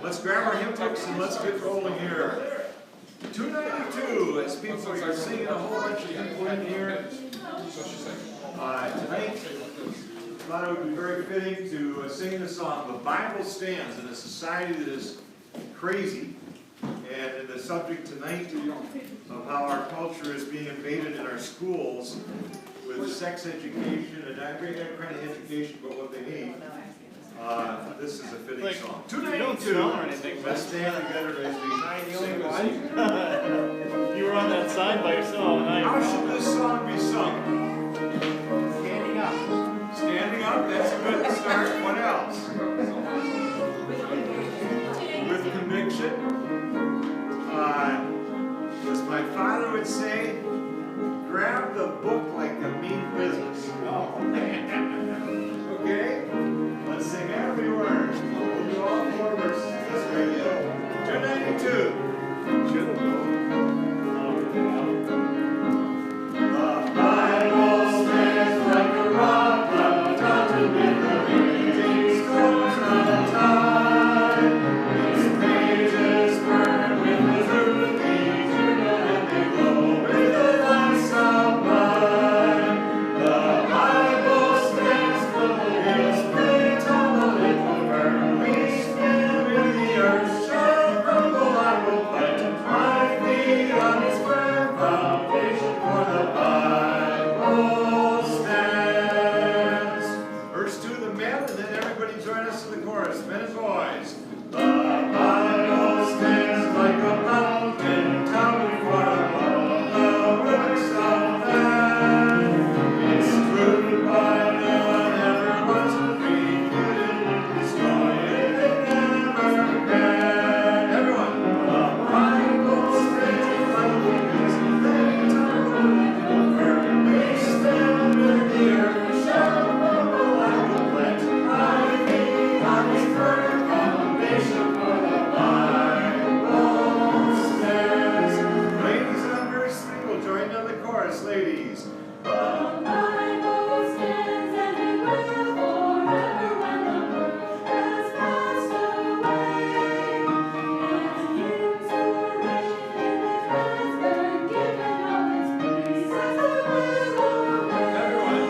Let's grab our hymn books and let's get rolling here. 292, as people are singing, a whole bunch of people in here. Tonight, I thought it would be very fitting to sing the song, "The Bible Stands," in a society that is crazy. And in the subject tonight of how our culture is being invaded in our schools with sex education and every kind of education but what they need. This is a fitting song. 292. Let's stand together as we sing this evening. You were on that side by yourself. How should this song be sung? Standing up. Standing up, that's a good start. What else? With conviction. As my father would say, grab the book like a mean business. Okay? Let's sing every word. We'll do all 4 verses. Let's bring it. 292. Should have gone. The Bible stands like a rock, untouched with the beating storms of time. Its pages burn with the truth eternal, and they glow with the lights of mine. The Bible stands for the hills, they tumble, it will burn. We stand with the earth, shall crumble, I will plant my feet on its firm foundation, for the Bible stands. Verse 2, the men, and then everybody join us in the chorus, men and boys. The Bible stands like a mountain, towering far above the works of man. Its truth by none ever was refuted, destroyed, it never can. Everyone, the Bible stands like a witness, they tumble into burn. We stand with the earth, shall crumble, I will plant my feet on its firm foundation, for the Bible stands. Ladies on verse 3 will join in the chorus, ladies. The Bible stands and it will forever when the world has passed away. And hymns are written in its words, been given of its peace as the will obey. Everyone.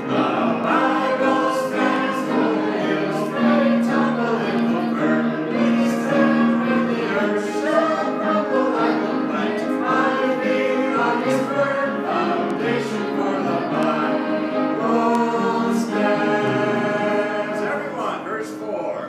The Bible stands for the hills, they tumble, it will burn. We stand with the earth, shall crumble, I will plant my feet on its firm foundation, for the Bible stands. Everyone, verse 4.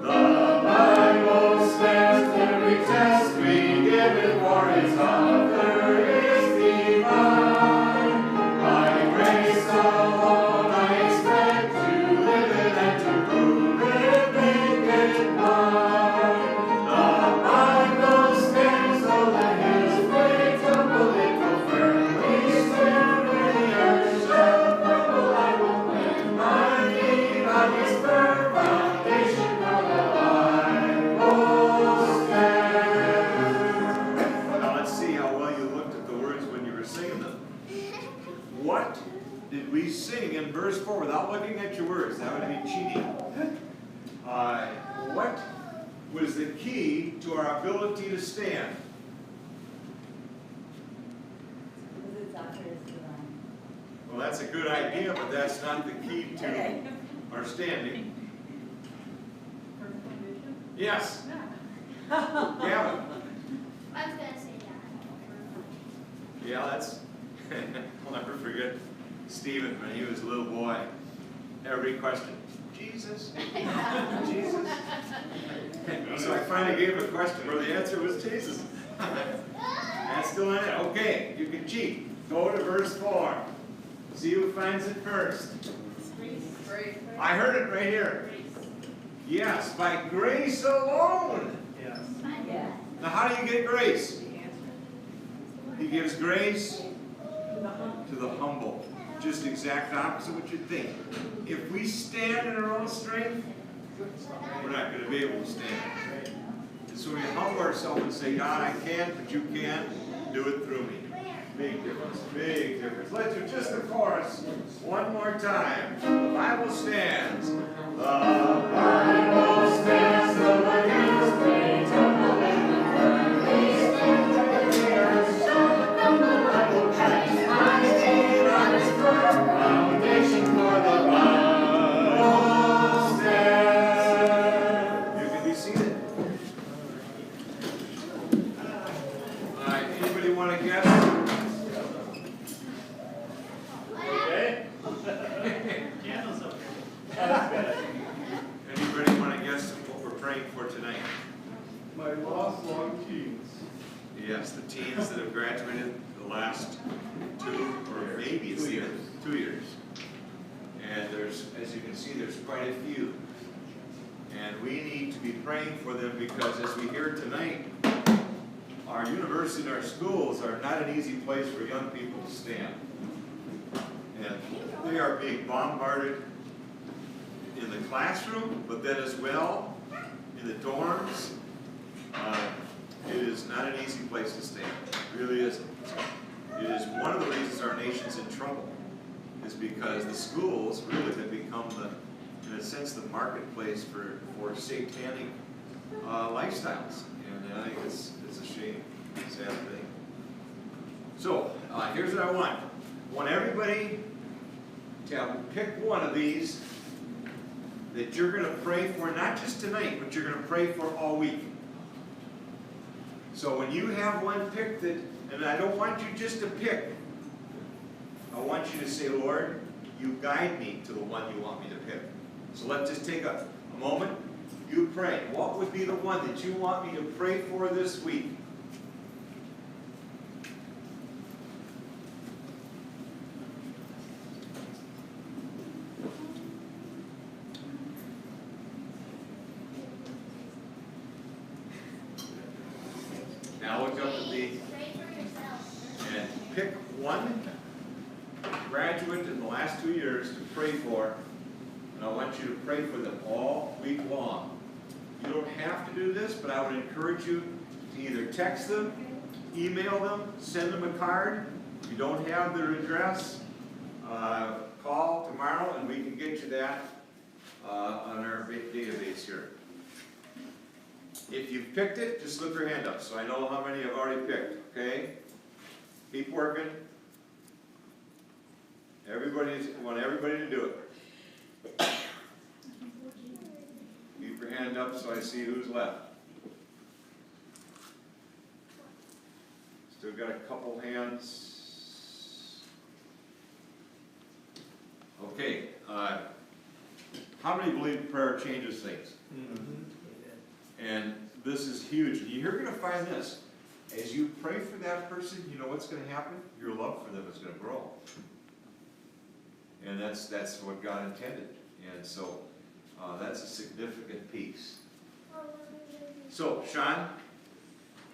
The Bible stands, every test we give it, for its author is divine. By grace alone I expect to live it and to prove it, make it mine. The Bible stands, though the hills may tumble, it will firmly stand. When the earth shall crumble, I will plant my feet on its firm foundation, for the Bible stands. Now let's see how well you looked at the words when you were singing them. What did we sing in verse 4 without looking at your words? That would be cheating. What was the key to our ability to stand? Well, that's a good idea, but that's not the key to our standing. Yes. Gavin. I was gonna say that. Yeah, that's. I'll never forget Stephen when he was a little boy. Every question, Jesus, Jesus. So I finally gave him a question where the answer was Jesus. That's still in it. Okay, you can cheat. Go to verse 4. See who finds it first. I heard it right here. Yes, by grace alone. Yes. Now, how do you get grace? He gives grace to the humble. Just exact opposite what you think. If we stand in our own strength, we're not going to be able to stand. And so we humble ourselves and say, God, I can't, but you can. Do it through me. Big difference. Big difference. Let's do just the chorus one more time. The Bible stands. The Bible praying for tonight? My lost long teens. Yes, the teens that have graduated the last 2 or maybe it's 2 years. 2 years. And there's, as you can see, there's quite a few. And we need to be praying for them because as we hear tonight, our university and our schools are not an easy place for young people to stand. And they are being bombarded in the classroom, but then as well in the dorms. It is not an easy place to stand. It really isn't. It is one of the reasons our nation's in trouble, is because the schools really have become the, in a sense, the marketplace for satanic lifestyles. And I think it's a shame, it's a sad thing. So, here's what I want. I want everybody to pick one of these that you're going to pray for, not just tonight, but you're going to pray for all week. So when you have one picked, and I don't want you just to pick, I want you to say, Lord, you guide me to the one you want me to pick. So let's just take a moment. You pray. What would be the one that you want me to pray for this week? Now look up at me Pray for yourself. and pick one graduate in the last 2 years to pray for, and I want you to pray for them all week long. You don't have to do this, but I would encourage you to either text them, email them, send them a card. If you don't have their address, call tomorrow and we can get you that on our database here. If you've picked it, just slip your hand up so I know how many have already picked, okay? Keep working. I want everybody to do it. Keep your hand up so I see who's left. Still got a couple hands. Okay. How many believe prayer changes things? And this is huge. You're going to find this. As you pray for that person, you know what's going to happen? Your love for them is going to grow. And that's what God intended. And so that's a significant piece. So, Sean,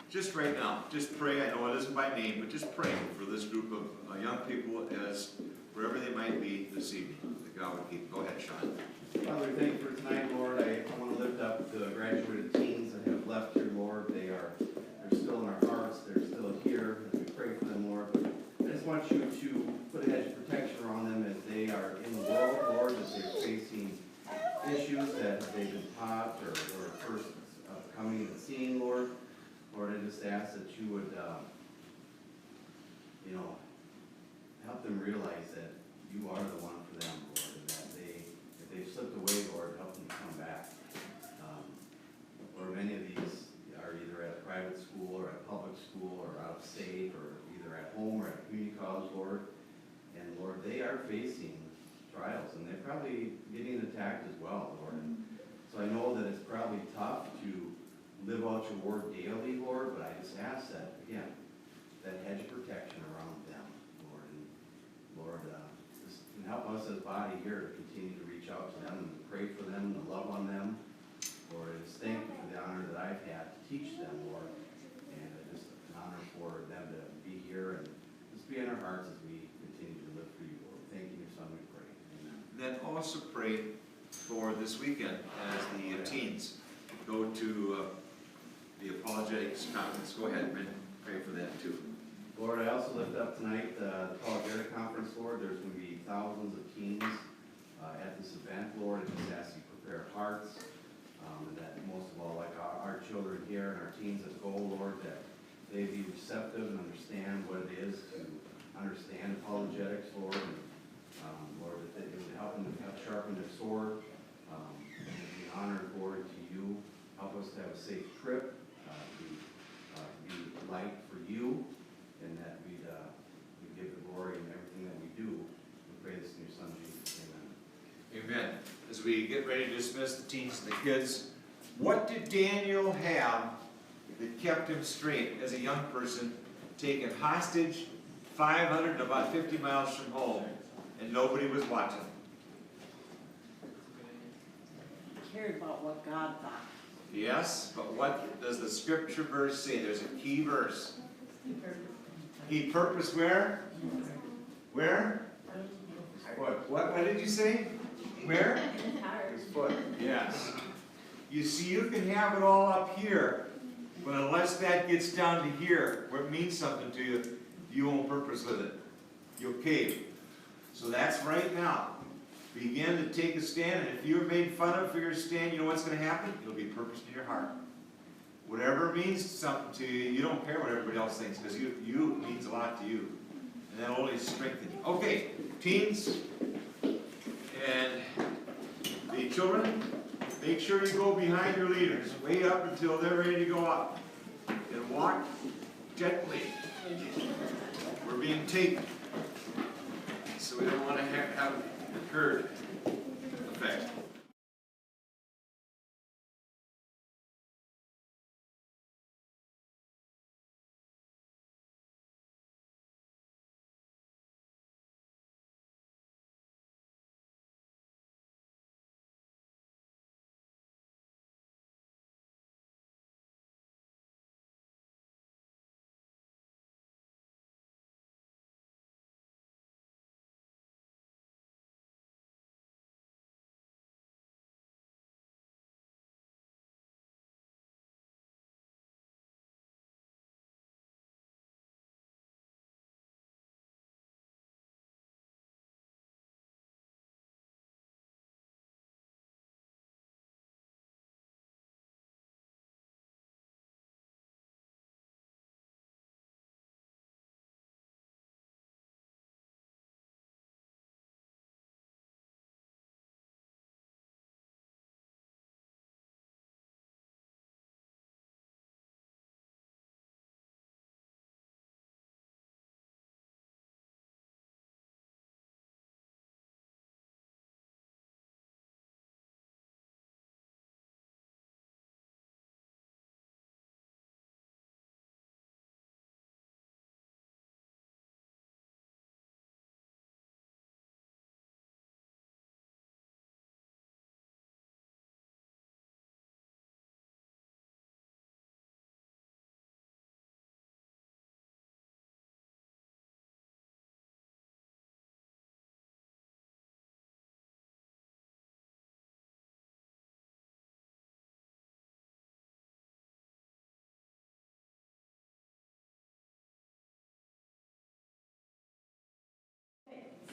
just right now, just pray. I know it isn't by name, but just pray for this group of young people as wherever they might be this evening. That God would keep. Go ahead, Sean. Father, thank you for tonight, Lord. I want to lift up the graduated teens that have left here, Lord. They're still in our hearts. They're still here. And we pray for them, Lord. I just want you to put a hedge of protection around them as they are in the world, Lord, that they're facing issues that they've been taught or first coming and seeing, Lord. Lord, I just ask that you would, help them realize that you are the one for them, Lord, and that if they've slipped away, Lord, help them come back. Or many of these are either at a private school or at public school or out of state or either at home or at community college, Lord. And Lord, they are facing trials and they're probably getting attacked as well, Lord. And so I know that it's probably tough to live out your word daily, Lord, but I just ask that, again, that hedge of protection around them, Lord. And Lord, just help us as a body here to continue to reach out to them and pray for them and love on them. Lord, I just thank you for the honor that I've had to teach them, Lord. And just an honor for them to be here and just be in our hearts as we continue to live for you, Lord. Thank you, your son, we pray. Amen. Then also pray for this weekend as the teens go to the apologetics conference. Go ahead, man. Pray for that too. Lord, I also lift up tonight the apologetic conference, Lord. There's going to be thousands of teens at this event, Lord. I just ask you to prepare hearts, and that most of all, like our children here and our teens that go, Lord, that they be receptive and understand what it is to understand apologetics, Lord. And, Lord, that it would help them to sharpen their sword, and be honor and glory to you. Help us to have a safe trip, be light for you, and that we give the glory in everything that we do. We pray this in your son, Jesus. Amen. Amen. As we get ready to dismiss the teens and the kids, What did Daniel have that kept him straight as a young person, taken hostage 500 and about 50 miles from home, and nobody was watching? Cared about what God thought. Yes, but what does the scripture verse say? There's a key verse. He purposed where? Where? What did you say? Where? His foot. Yes. You see, you can have it all up here, but unless that gets down to here, where it means something to you, you won't purpose with it. You'll cave. So that's right now. Begin to take a stand, and if you're made fun of for your stand, you know what's going to happen? It'll be purposed in your heart. Whatever means something to you, you don't care what everybody else thinks, because you means a lot to you. And that'll only strengthen you. Okay, teens and the children, make sure you go behind your leaders, way up until they're ready to go up. And walk gently. We're being taken, so we don't want to have the herd effect.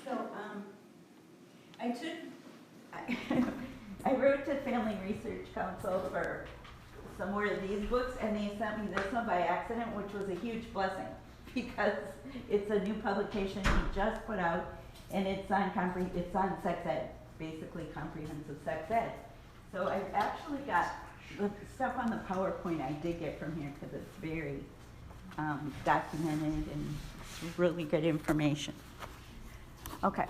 So, I wrote to Family Research Council for some more of these books, and they sent me this one by accident, which was a huge blessing, because it's a new publication he just put out, and it's on sex ed, basically comprehensive sex ed. So I've actually got the stuff on the PowerPoint I did get from here, because it's very documented and it's really good information. Okay,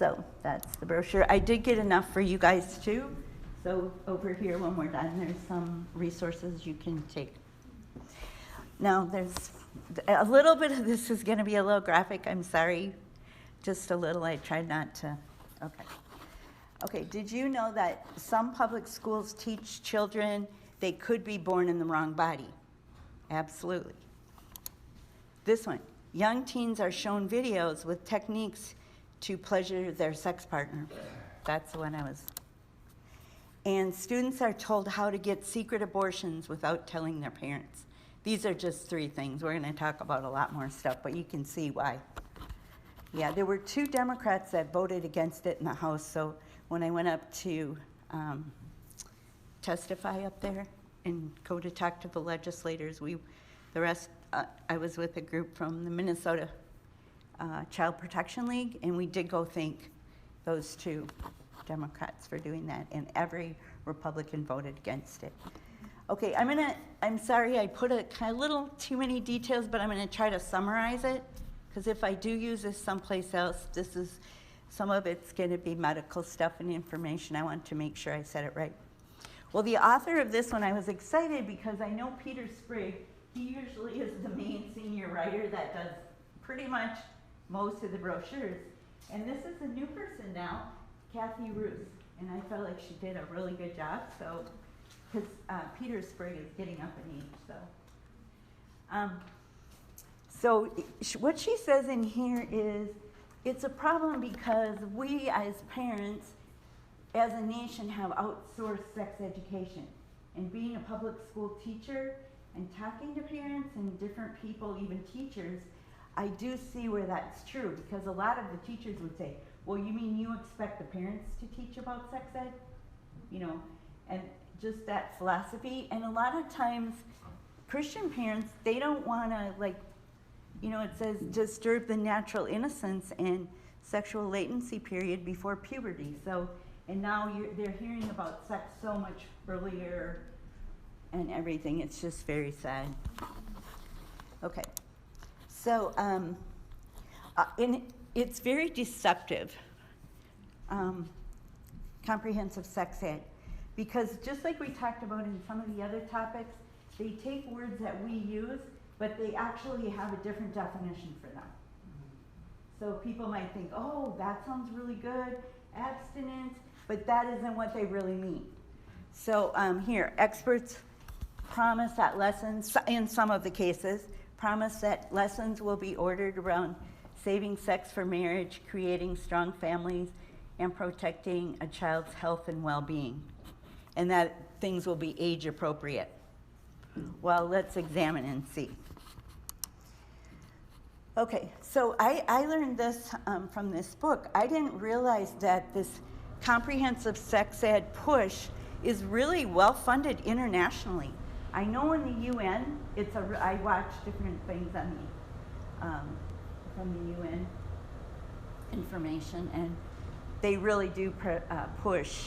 so that's the brochure. I did get enough for you guys too. So over here, when we're done, there's some resources you can take. Now, there's a little bit of this is going to be a little graphic. I'm sorry, just a little. I tried not to. Okay. Okay, did you know that some public schools teach children they could be born in the wrong body? Absolutely. This one, young teens are shown videos with techniques to pleasure their sex partner. That's the one I was. And students are told how to get secret abortions without telling their parents. These are just 3 things. We're going to talk about a lot more stuff, but you can see why. Yeah, there were 2 Democrats that voted against it in the House, so when I went up to testify up there and go to talk to the legislators, I was with a group from the Minnesota Child Protection League, and we did go thank those 2 Democrats for doing that, and every Republican voted against it. Okay, I'm sorry I put a little too many details, but I'm gonna try to summarize it, because if I do use this someplace else, some of it's gonna be medical stuff and information. I want to make sure I said it right. Well, the author of this one, I was excited because I know Peter Sprigg, he usually is the main senior writer that does pretty much most of the brochures. And this is a new person now, Kathy Roos. And I felt like she did a really good job, so, because Peter Sprigg is getting up in age, so. What she says in here is, it's a problem because we as parents, as a nation, have outsourced sex education. And being a public school teacher and talking to parents and different people, even teachers, I do see where that's true, because a lot of the teachers would say, well, you mean you expect the parents to teach about sex ed? You know, and just that philosophy. And a lot of times, Christian parents, they don't want to, like, you know, it says disturb the natural innocence and sexual latency period before puberty. So, and now they're hearing about sex so much earlier and everything. It's just very sad. Okay. So, it's very deceptive, comprehensive sex ed, because just like we talked about in some of the other topics, they take words that we use, but they actually have a different definition for them. So people might think, oh, that sounds really good, abstinence, but that isn't what they really mean. So here, experts promise that lessons, in some of the cases, promise that lessons will be ordered around saving sex for marriage, creating strong families, and protecting a child's health and well-being, and that things will be age appropriate. Well, let's examine and see. Okay, so I learned this from this book. I didn't realize that this comprehensive sex ed push is really well funded internationally. I know in the UN, I watch different things on the, from the UN information, and they really do push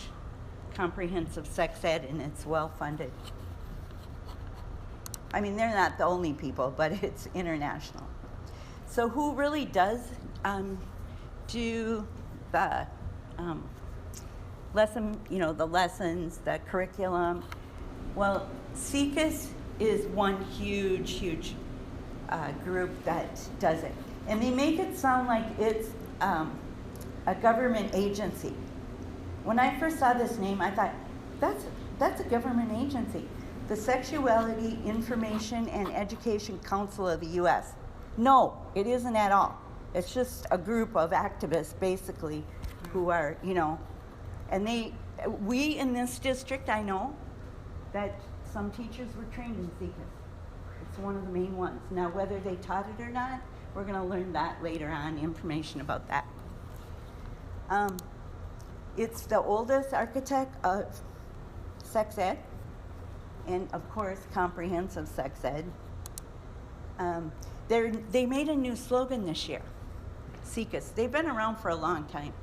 comprehensive sex ed, and it's well funded. I mean, they're not the only people, but it's international. So who really does do the lesson, you know, the lessons, the curriculum? Well, SIECUS is one huge group that does it. And they make it sound like it's a government agency. When I first saw this name, I thought, that's a government agency. The Sexuality Information and Education Council of the U.S. No, it isn't at all. It's just a group of activists, basically, who are, you know, and we in this district, I know that some teachers were trained in SIECUS. It's one of the main ones. Now, whether they taught it or not, we're going to learn that later on, information about that. It's the oldest architect of sex ed, and of course, comprehensive sex ed. They made a new slogan this year, SIECUS. They've been around for a long time.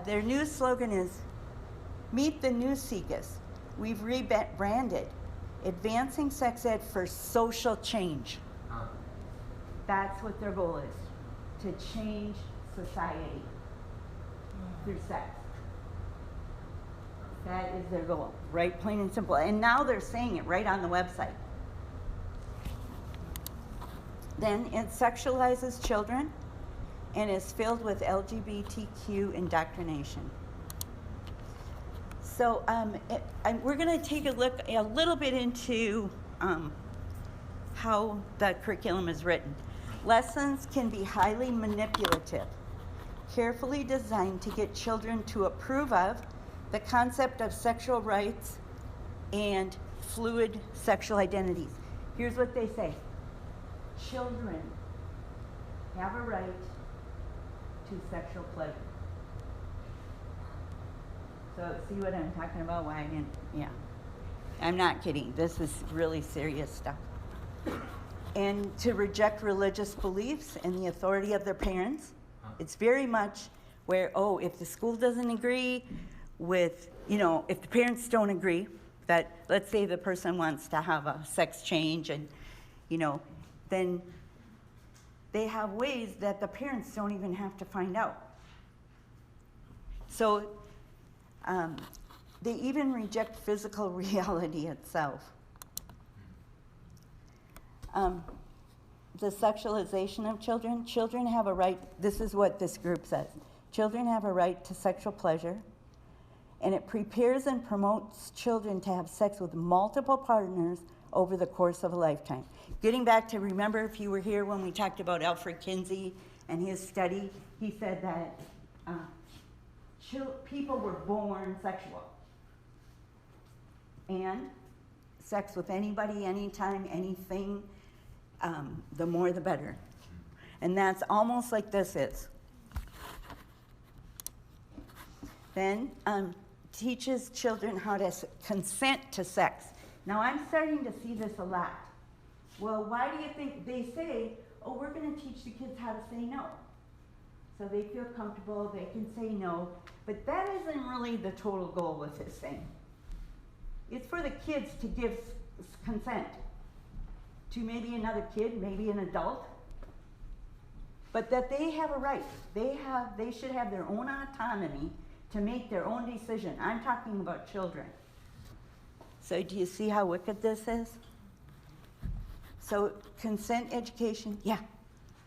Their new slogan is, meet the new SIECUS. We've rebranded, advancing sex ed for social change. That's what their goal is, to change society through sex. That is their goal, right? Plain and simple. And now they're saying it right on the website. Then it sexualizes children and is filled with LGBTQ indoctrination. So we're going to take a look a little bit into how the curriculum is written. Lessons can be highly manipulative, carefully designed to get children to approve of the concept of sexual rights and fluid sexual identities. Here's what they say. Children have a right to sexual pleasure. So see what I'm talking about? Why I didn't, yeah. I'm not kidding. This is really serious stuff. And to reject religious beliefs and the authority of their parents. It's very much where, oh, if the school doesn't agree with, you know, if the parents don't agree that, let's say the person wants to have a sex change and, you know, then they have ways that the parents don't even have to find out. So They even reject physical reality itself. The sexualization of children. Children have a right, this is what this group says. Children have a right to sexual pleasure, and it prepares and promotes children to have sex with multiple partners over the course of a lifetime. Getting back to, remember if you were here when we talked about Alfred Kinsey and his study, he said that people were born sexual. And sex with anybody, anytime, anything, the more the better. And that's almost like this is. Then teaches children how to consent to sex. Now I'm starting to see this a lot. Well, why do you think they say, oh, we're going to teach the kids how to say no? So they feel comfortable, they can say no, but that isn't really the total goal with this thing. It's for the kids to give consent to maybe another kid, maybe an adult, but that they have a right. They should have their own autonomy to make their own decision. I'm talking about children. So do you see how wicked this is? So consent education, yeah.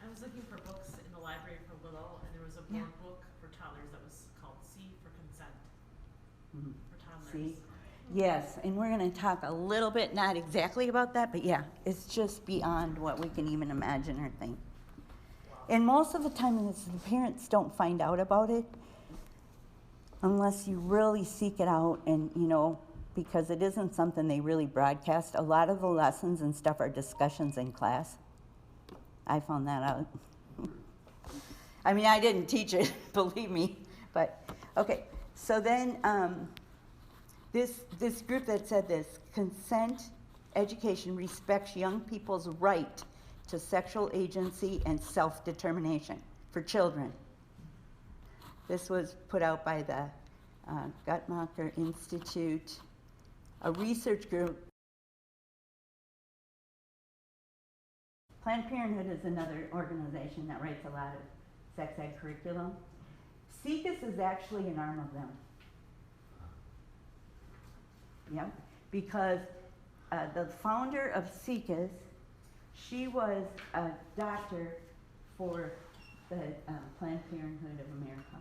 I was looking for books in the library for Willow, and there was a board book for toddlers that was called C for Consent for toddlers. See? Yes, and we're going to talk a little bit, not exactly about that, but yeah, it's just beyond what we can even imagine or think. And most of the time, the parents don't find out about it unless you really seek it out, and because it isn't something they really broadcast. A lot of the lessons and stuff are discussions in class. I found that out. I mean, I didn't teach it, believe me, but okay. So then this group that said this, consent education respects young people's right to sexual agency and self-determination for children. This was put out by the Guttmacher Institute, a research group. Planned Parenthood is another organization that writes a lot of sex ed curriculum. SIECUS is actually an arm of them. Yep, because the founder of SIECUS, she was a doctor for the Planned Parenthood of America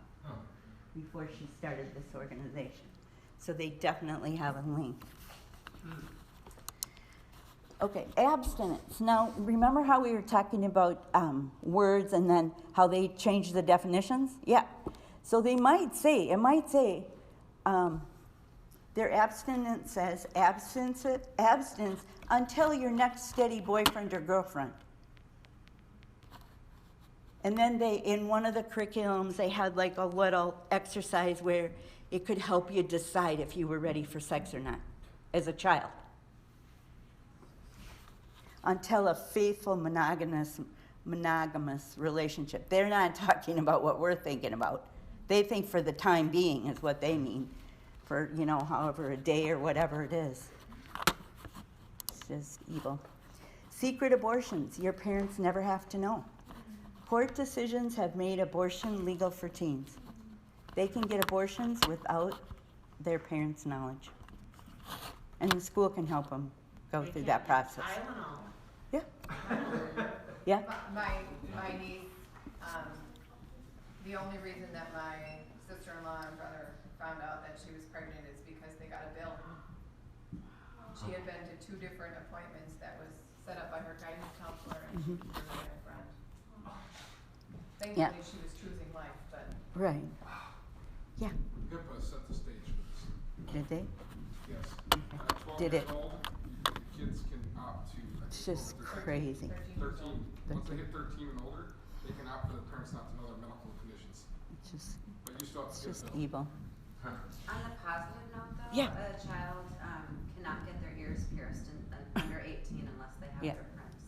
before she started this organization. So they definitely have a link. Okay, abstinence. Now, remember how we were talking about words and then how they change the definitions? Yeah. So they might say, their abstinence says abstinence until your next steady boyfriend or girlfriend. And then in one of the curriculums, they had like a little exercise where it could help you decide if you were ready for sex or not as a child. Until a faithful monogamous relationship. They're not talking about what we're thinking about. They think for the time being is what they mean. For, however, a day or whatever it is. It's just evil. Secret abortions. Your parents never have to know. Court decisions have made abortion legal for teens. They can get abortions without their parents' knowledge. And the school can help them go through that process. Tylenol. Yeah. Yeah. My niece, the only reason that my sister-in-law and brother found out that she was pregnant is because they got a bill. She had been to 2 different appointments that was set up by her guidance counselor, and she was really a friend. Thankfully, she was choosing life, but... Right. Yeah. HIPAA set the stage for this. Did they? Yes. 12 Did years it? old, the kids can opt to... It's just crazy. 13. Once they hit 13 and older, they can opt for the parents not to know their medical conditions. But you still have to It's get just a bill. evil. On a positive note, though, Yeah. a child cannot get their ears pierced under 18 unless they have Yeah. their prints.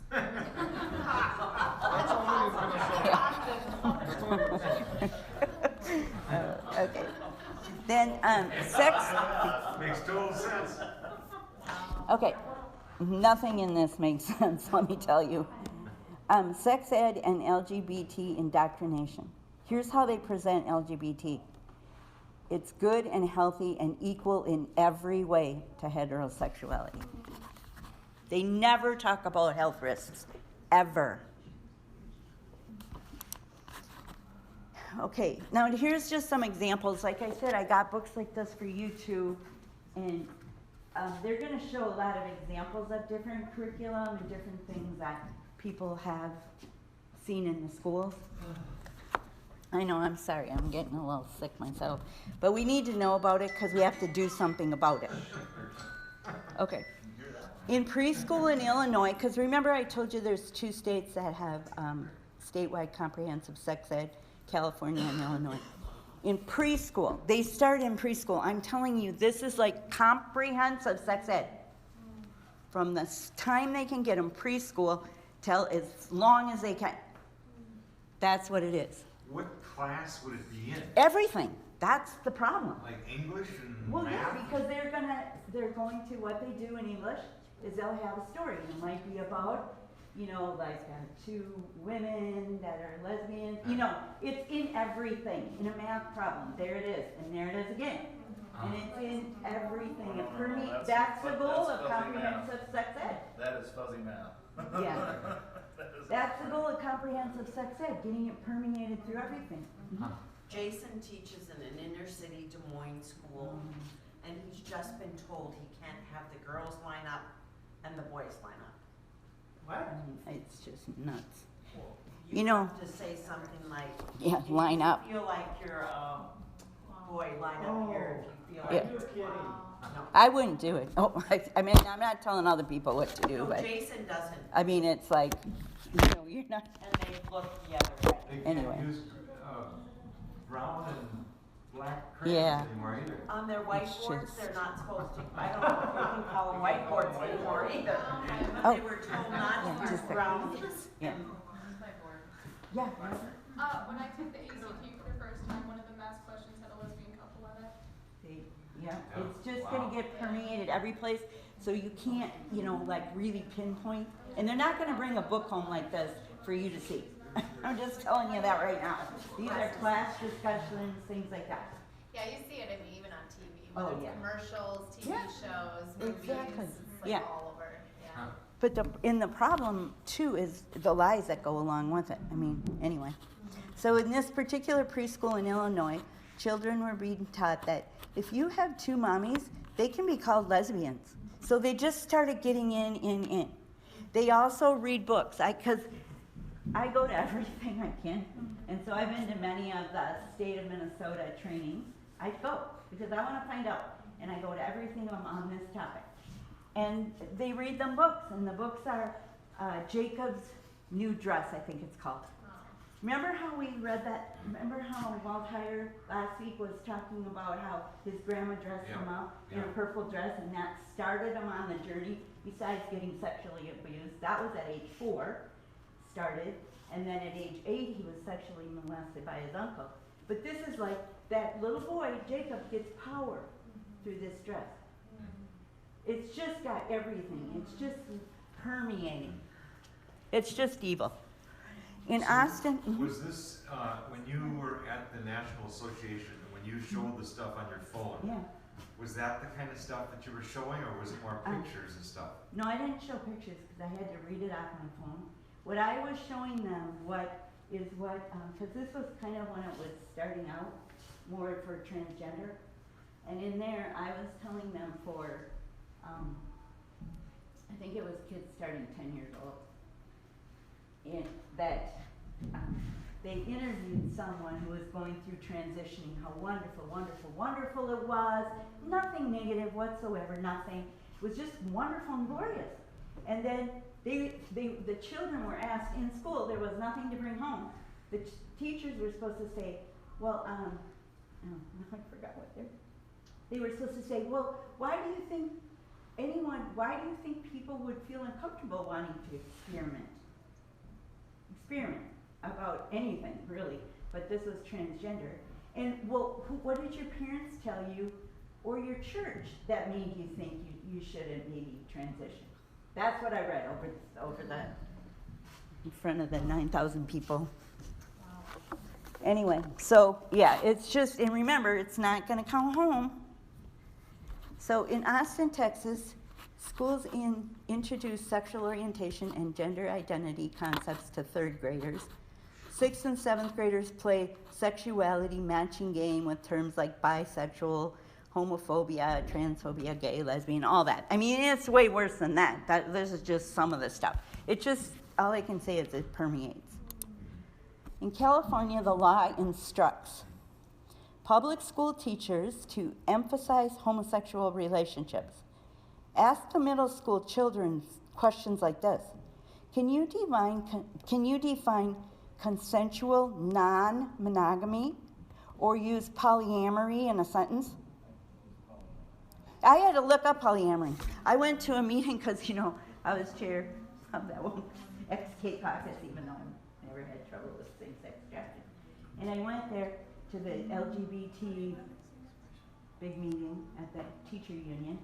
Okay. Then sex. Makes total sense. Okay. Nothing in this makes sense, let me tell you. Sex ed and LGBT indoctrination. Here's how they present LGBT. It's good and healthy and equal in every way to heterosexuality. They never talk about health risks, ever. Okay, now here's just some examples. Like I said, I got books like this for you too, and they're going to show a lot of examples of different curriculum and different things that people have seen in the schools. I know, I'm sorry, I'm getting a little sick myself. But we need to know about it because we have to do something about it. Okay. In preschool in Illinois, because remember I told you there's 2 states that have statewide comprehensive sex ed, California and Illinois. In preschool, they start in preschool. I'm telling you, this is like comprehensive sex ed. From the time they can get them preschool till as long as they can. That's what it is. What class would it be in? Everything. That's the problem. Like English and Well, math? yeah, because they're going to, what they do in English is they'll have a story. It might be about, like 2 women that are lesbians. It's in everything. In a math problem, there it is, and there it is again. And it's in everything. That's the goal of comprehensive sex ed. That is fuzzy math. Yeah. That's the goal of comprehensive sex ed, getting it permeated through everything. Jason teaches in an inner city Des Moines school, and he's just been told he can't have the girls line up and the boys line up. What? It's just nuts. You have to say something like, Yeah, line up. if you feel like you're a boy, line up here. If you feel Yeah. like you're kidding. No. I wouldn't do it. Oh, I mean, I'm not telling other people what to do, No, but Jason doesn't, I mean, it's like, you're not. and they look the other way. They Anyway. can't use brown and black Yeah. crayons anymore either. On their whiteboards, just- they're not supposed to, I don't know if you can call them whiteboards anymore either. Oh. But they were told not Yeah, to use just a second. brown. Yeah. My board. Yeah. When I took the ACT for the first time, one of the math questions had a lesbian couple on it. Yeah, it's just gonna get permeated every place, so you can't, like really pinpoint. And they're not gonna bring a book home like this for you to see. I'm just telling you that right now. These are class discussions, things like that. Yeah, you see it, even on TV, Oh, whether it's yeah. commercials, TV Yeah, shows, movies, exactly. it's like Yeah. all over, yeah. But the problem too is the lies that go along with it. I mean, anyway. So in this particular preschool in Illinois, children were being taught that if you have 2 mommies, they can be called lesbians. So they just started getting in. They also read books. Because I go to everything I can. And so I've been to many of the state of Minnesota trainings. I go because I want to find out. And I go to everything on this topic. And they read them books. And the books are Jacob's New Dress, I think it's called. Remember how we read that? Remember how Walt Heyer last week was talking about how his grandma dressed him up in a purple dress, and that started him on the journey, besides getting sexually abused. That was at age 4, started, and then at age 8 he was sexually molested by his uncle. But this is like, that little boy, Jacob, gets power through this dress. It's just got everything. It's just permeating. It's just evil. In Austin, Was this, when you were at the National Association, when you showed the stuff on your phone, yeah. was that the kind of stuff that you were showing, or was it more pictures and stuff? No, I didn't show pictures because I had to read it off my phone. What I was showing them because this was kind of when it was starting out, more for transgender. And in there, I was telling them for, I think it was kids starting 10 years old, that they interviewed someone who was going through transitioning, how wonderful, wonderful, wonderful it was. Nothing negative whatsoever, nothing. It was just wonderful and glorious. And then the children were asked in school, there was nothing to bring home. The teachers were supposed to say, well, I forgot what they were supposed to say, well, why do you think people would feel uncomfortable wanting to experiment about anything, really, but this was transgender. And well, what did your parents tell you, or your church, that made you think you shouldn't maybe transition? That's what I read over the in front of the 9,000 people. Anyway, so yeah, it's just, and remember, it's not going to come home. So in Austin, Texas, schools introduce sexual orientation and gender identity concepts to 3rd graders. 6th and 7th graders play sexuality matching game with terms like bisexual, homophobia, transphobia, gay, lesbian, all that. I mean, it's way worse than that. This is just some of the stuff. It just, all I can say is it permeates. In California, the law instructs public school teachers to emphasize homosexual relationships. Ask the middle school children questions like this. Can you define consensual non-monogamy or use polyamory in a sentence? I had to look up polyamory. I went to a meeting because, you know, I was chair of that one XK caucus, even though I never had trouble with same-sex attraction. And I went there to the LGBT big meeting at the teacher union.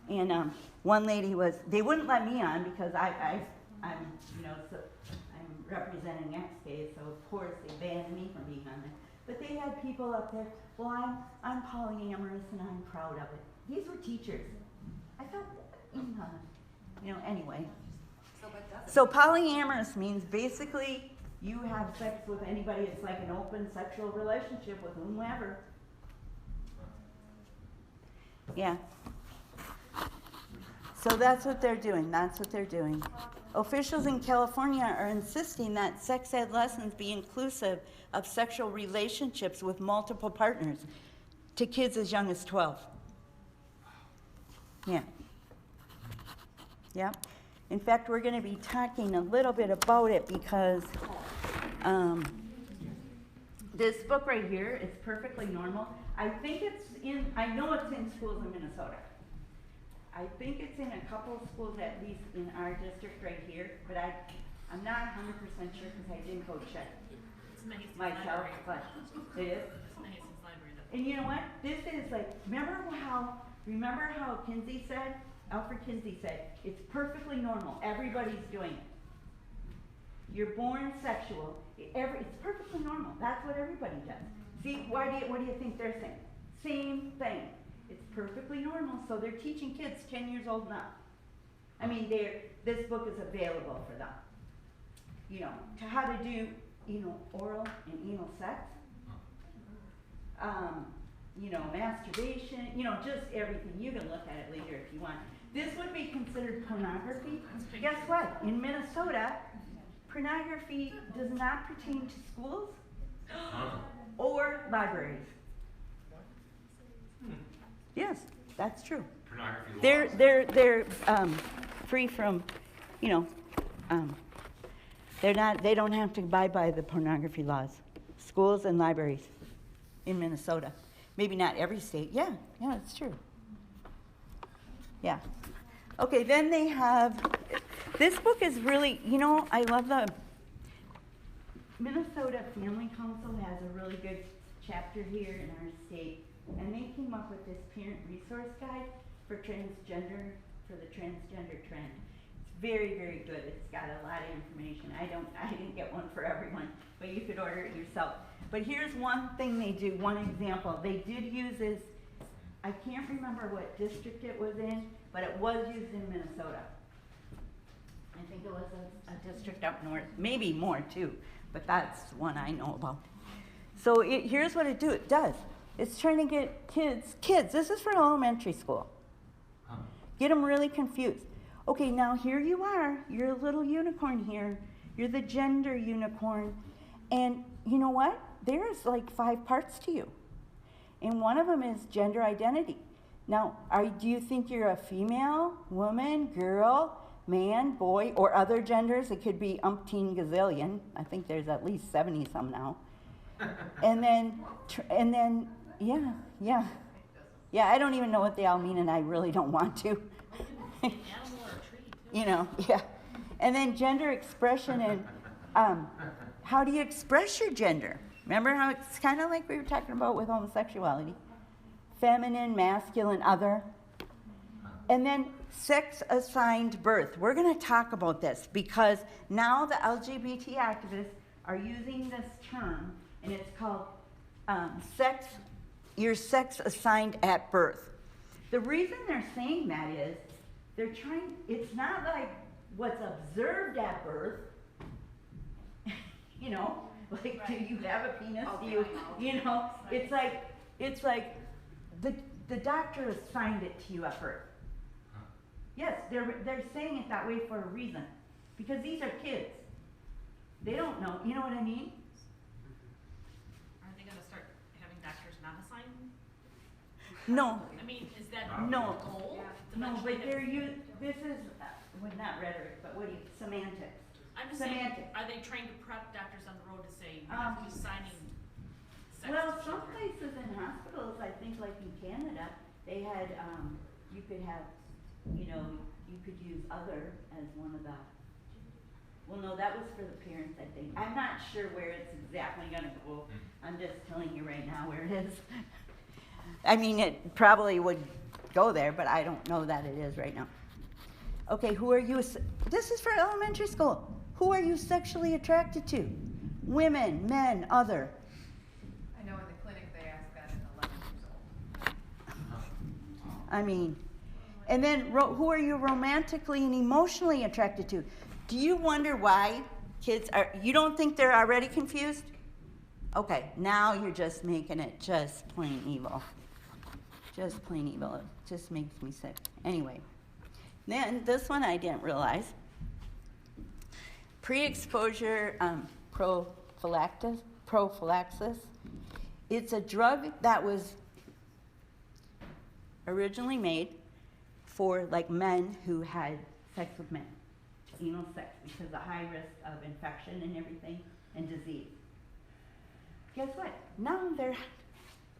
And one lady they wouldn't let me on because I'm, you know, so I'm representing XK, so of course they banned me from being on there. But they had people up there, well, I'm polyamorous and I'm proud of it. These were teachers. I thought, you know, anyway. So polyamorous means basically you have sex with anybody. It's like an open sexual relationship with whomever. Yeah. So that's what they're doing. That's what they're doing. Officials in California are insisting that sex ed lessons be inclusive of sexual relationships with multiple partners to kids as young as 12. Yeah. Yeah. In fact, we're going to be talking a little bit about it because this book right here is Perfectly Normal. I think I know it's in schools in Minnesota. I think it's in a couple of schools, at least in our district right here, but I'm not 100% sure because I didn't go check myself, but it is. And you know what? This is like, remember how Kinsey said, Alfred Kinsey said, it's perfectly normal. Everybody's doing it. You're born sexual. It's perfectly normal. That's what everybody does. See, what do you think they're saying? Same thing. It's perfectly normal. So they're teaching kids 10 years old and up. I mean, this book is available for them. You know, to how to do, you know, oral and anal sex. You know, masturbation, you know, just everything. You can look at it later if you want. This would be considered pornography. Guess what? In Minnesota, pornography does not pertain to schools or libraries. Yes, that's true. Pornography They're free from, you know, they don't have to abide by the pornography laws. Schools and libraries in Minnesota. Maybe not every state. Yeah, it's true. Yeah. Okay, then they have, this book is really, you know, I love the Minnesota Family Council has a really good chapter here in our state, and they came up with this parent resource guide for the transgender trend. It's very, very good. It's got a lot of information. I didn't get one for everyone, but you could order it yourself. But here's one thing they do, one example. They did use this, I can't remember what district it was in, but it was used in Minnesota. I think it was a district up north, maybe more too, but that's one I know about. So here's what it does. It's trying to get kids, this is for elementary school. Get them really confused. Okay, now here you are, you're a little unicorn here. You're the gender unicorn. And you know what? There's like 5 parts to you. And one of them is gender identity. Now, do you think you're a female, woman, girl, man, boy, or other genders? It could be umpteen gazillion. I think there's at least 70 some now. and then, yeah, I don't even know what they all mean, and I really don't want to. You know, yeah. And then gender expression and how do you express your gender? Remember how it's kind of like we were talking about with homosexuality? Feminine, masculine, other. And then sex-assigned birth. We're going to talk about this because now the LGBT activists are using this term, and it's called your sex assigned at birth. The reason they're saying that is it's not like what's observed at birth, you know, like, do you have a penis? Okay, Do you, I know. you know, it's like the doctor assigned it to you at birth. Yes, they're saying it that way for a reason, because these are kids. They don't know, you know what I mean? Are they gonna start having doctors not assign? No, I mean, is that No. the goal? To no, eventually but have- this is, well, not rhetoric, but semantics. I'm just saying, semantics. are they trying to prep doctors on the road to say, you're not gonna be signing sex Well, to some children? places in hospitals, I think like in Canada, they had, you could have, you know, you could use other as one of the, well, no, that was for the parents, I think. I'm not sure where it's exactly gonna go. I'm just telling you right now where it is. I mean, it probably would go there, but I don't know that it is right now. Okay, who are you, this is for elementary school. Who are you sexually attracted to? Women, men, other. I know in the clinic they ask that at 11 years old. I mean, and then who are you romantically and emotionally attracted to? Do you wonder why kids are, you don't think they're already confused? Okay, now you're just making it just plain evil. Just plain evil. It just makes me sick. Anyway, then this one I didn't realize. Pre-exposure prophylaxis. It's a drug that was originally made for like men who had sex with men, anal sex, because of high risk of infection and everything and disease. Guess what? Now they're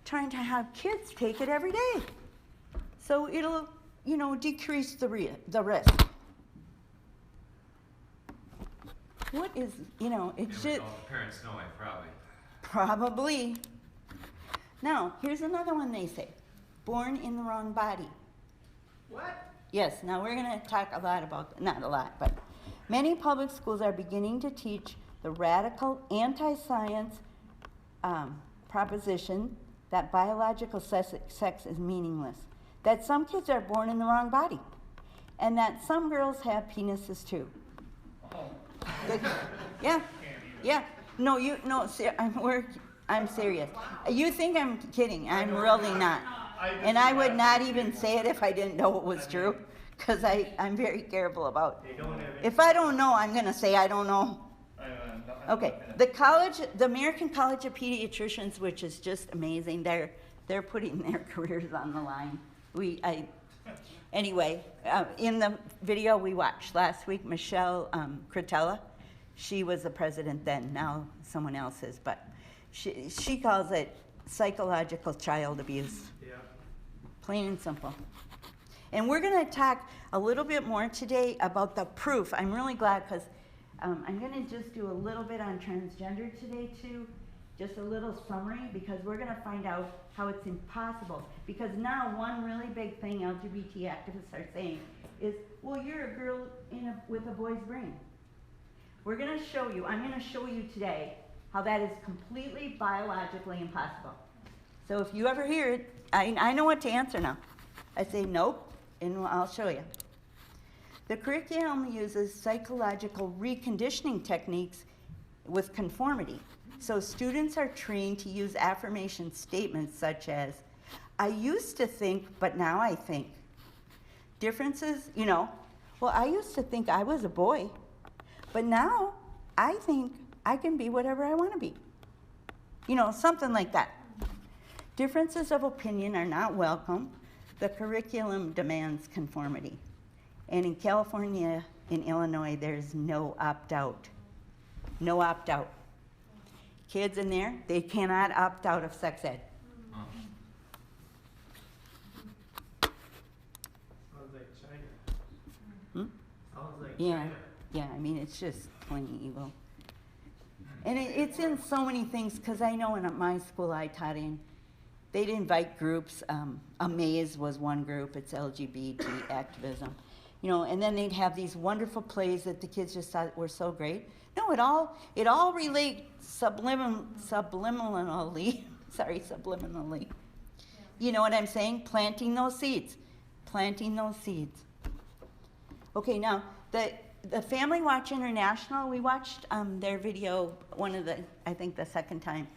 trying to have kids take it every day. So it'll, you know, decrease the risk. What is, you know, it's And just... with all the parents knowing, probably. Probably. Now, here's another one they say. Born in the wrong body. What? Yes, now we're going to talk a lot about, not a lot, but many public schools are beginning to teach the radical anti-science proposition that biological sex is meaningless, that some kids are born in the wrong body, and that some girls have penises too. Yeah, yeah. No, I'm serious. You think I'm kidding. I'm really not. And I would not even say it if I didn't know it was true, because I'm very careful about it. If I don't know, I'm going to say I don't know. Okay, the American College of Pediatricians, which is just amazing, they're putting their careers on the line. Anyway, in the video we watched last week, Michelle Cretella, she was the president then, now someone else is, but she calls it psychological child abuse. Yeah. Plain and simple. And we're going to talk a little bit more today about the proof. I'm really glad because I'm going to just do a little bit on transgender today too, just a little summary, because we're going to find out how it's impossible. Because now one really big thing LGBT activists are saying is, well, you're a girl with a boy's brain. We're going to show you, I'm going to show you today how that is completely biologically impossible. So if you ever hear it, I know what to answer now. I say nope, and I'll show you. The curriculum uses psychological reconditioning techniques with conformity. So students are trained to use affirmation statements such as, I used to think, but now I think. Differences, you know, well, I used to think I was a boy, but now I think I can be whatever I want to be. You know, something like that. Differences of opinion are not welcome. The curriculum demands conformity. And in California, in Illinois, there's no opt-out. No opt-out. Kids in there, they cannot opt out of sex ed. Sounds like China. Sounds like Yeah, China. yeah, I mean, it's just plain evil. And it's in so many things, because I know in my school I taught in, they'd invite groups. Amaze was one group, it's LGBT activism. you know, and then they'd have these wonderful plays that the kids just thought were so great. No, it all relates subliminally. Sorry, subliminally. You know what I'm saying? Planting those seeds. Planting those seeds. Okay, now, the Family Watch International, we watched their video, I think the second time.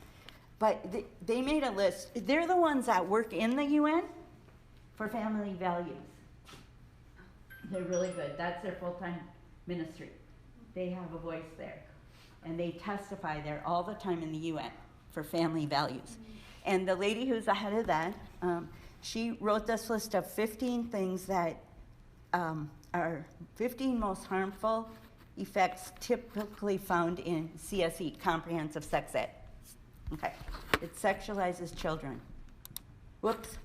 But they made a list. They're the ones that work in the UN for family values. They're really good. That's their full-time ministry. They have a voice there. And they testify there all the time in the UN for family values. And the lady who's the head of that, she wrote this list of 15 things that are 15 most harmful effects typically found in CSE, Comprehensive Sex Ed. Okay, it sexualizes children. Whoops.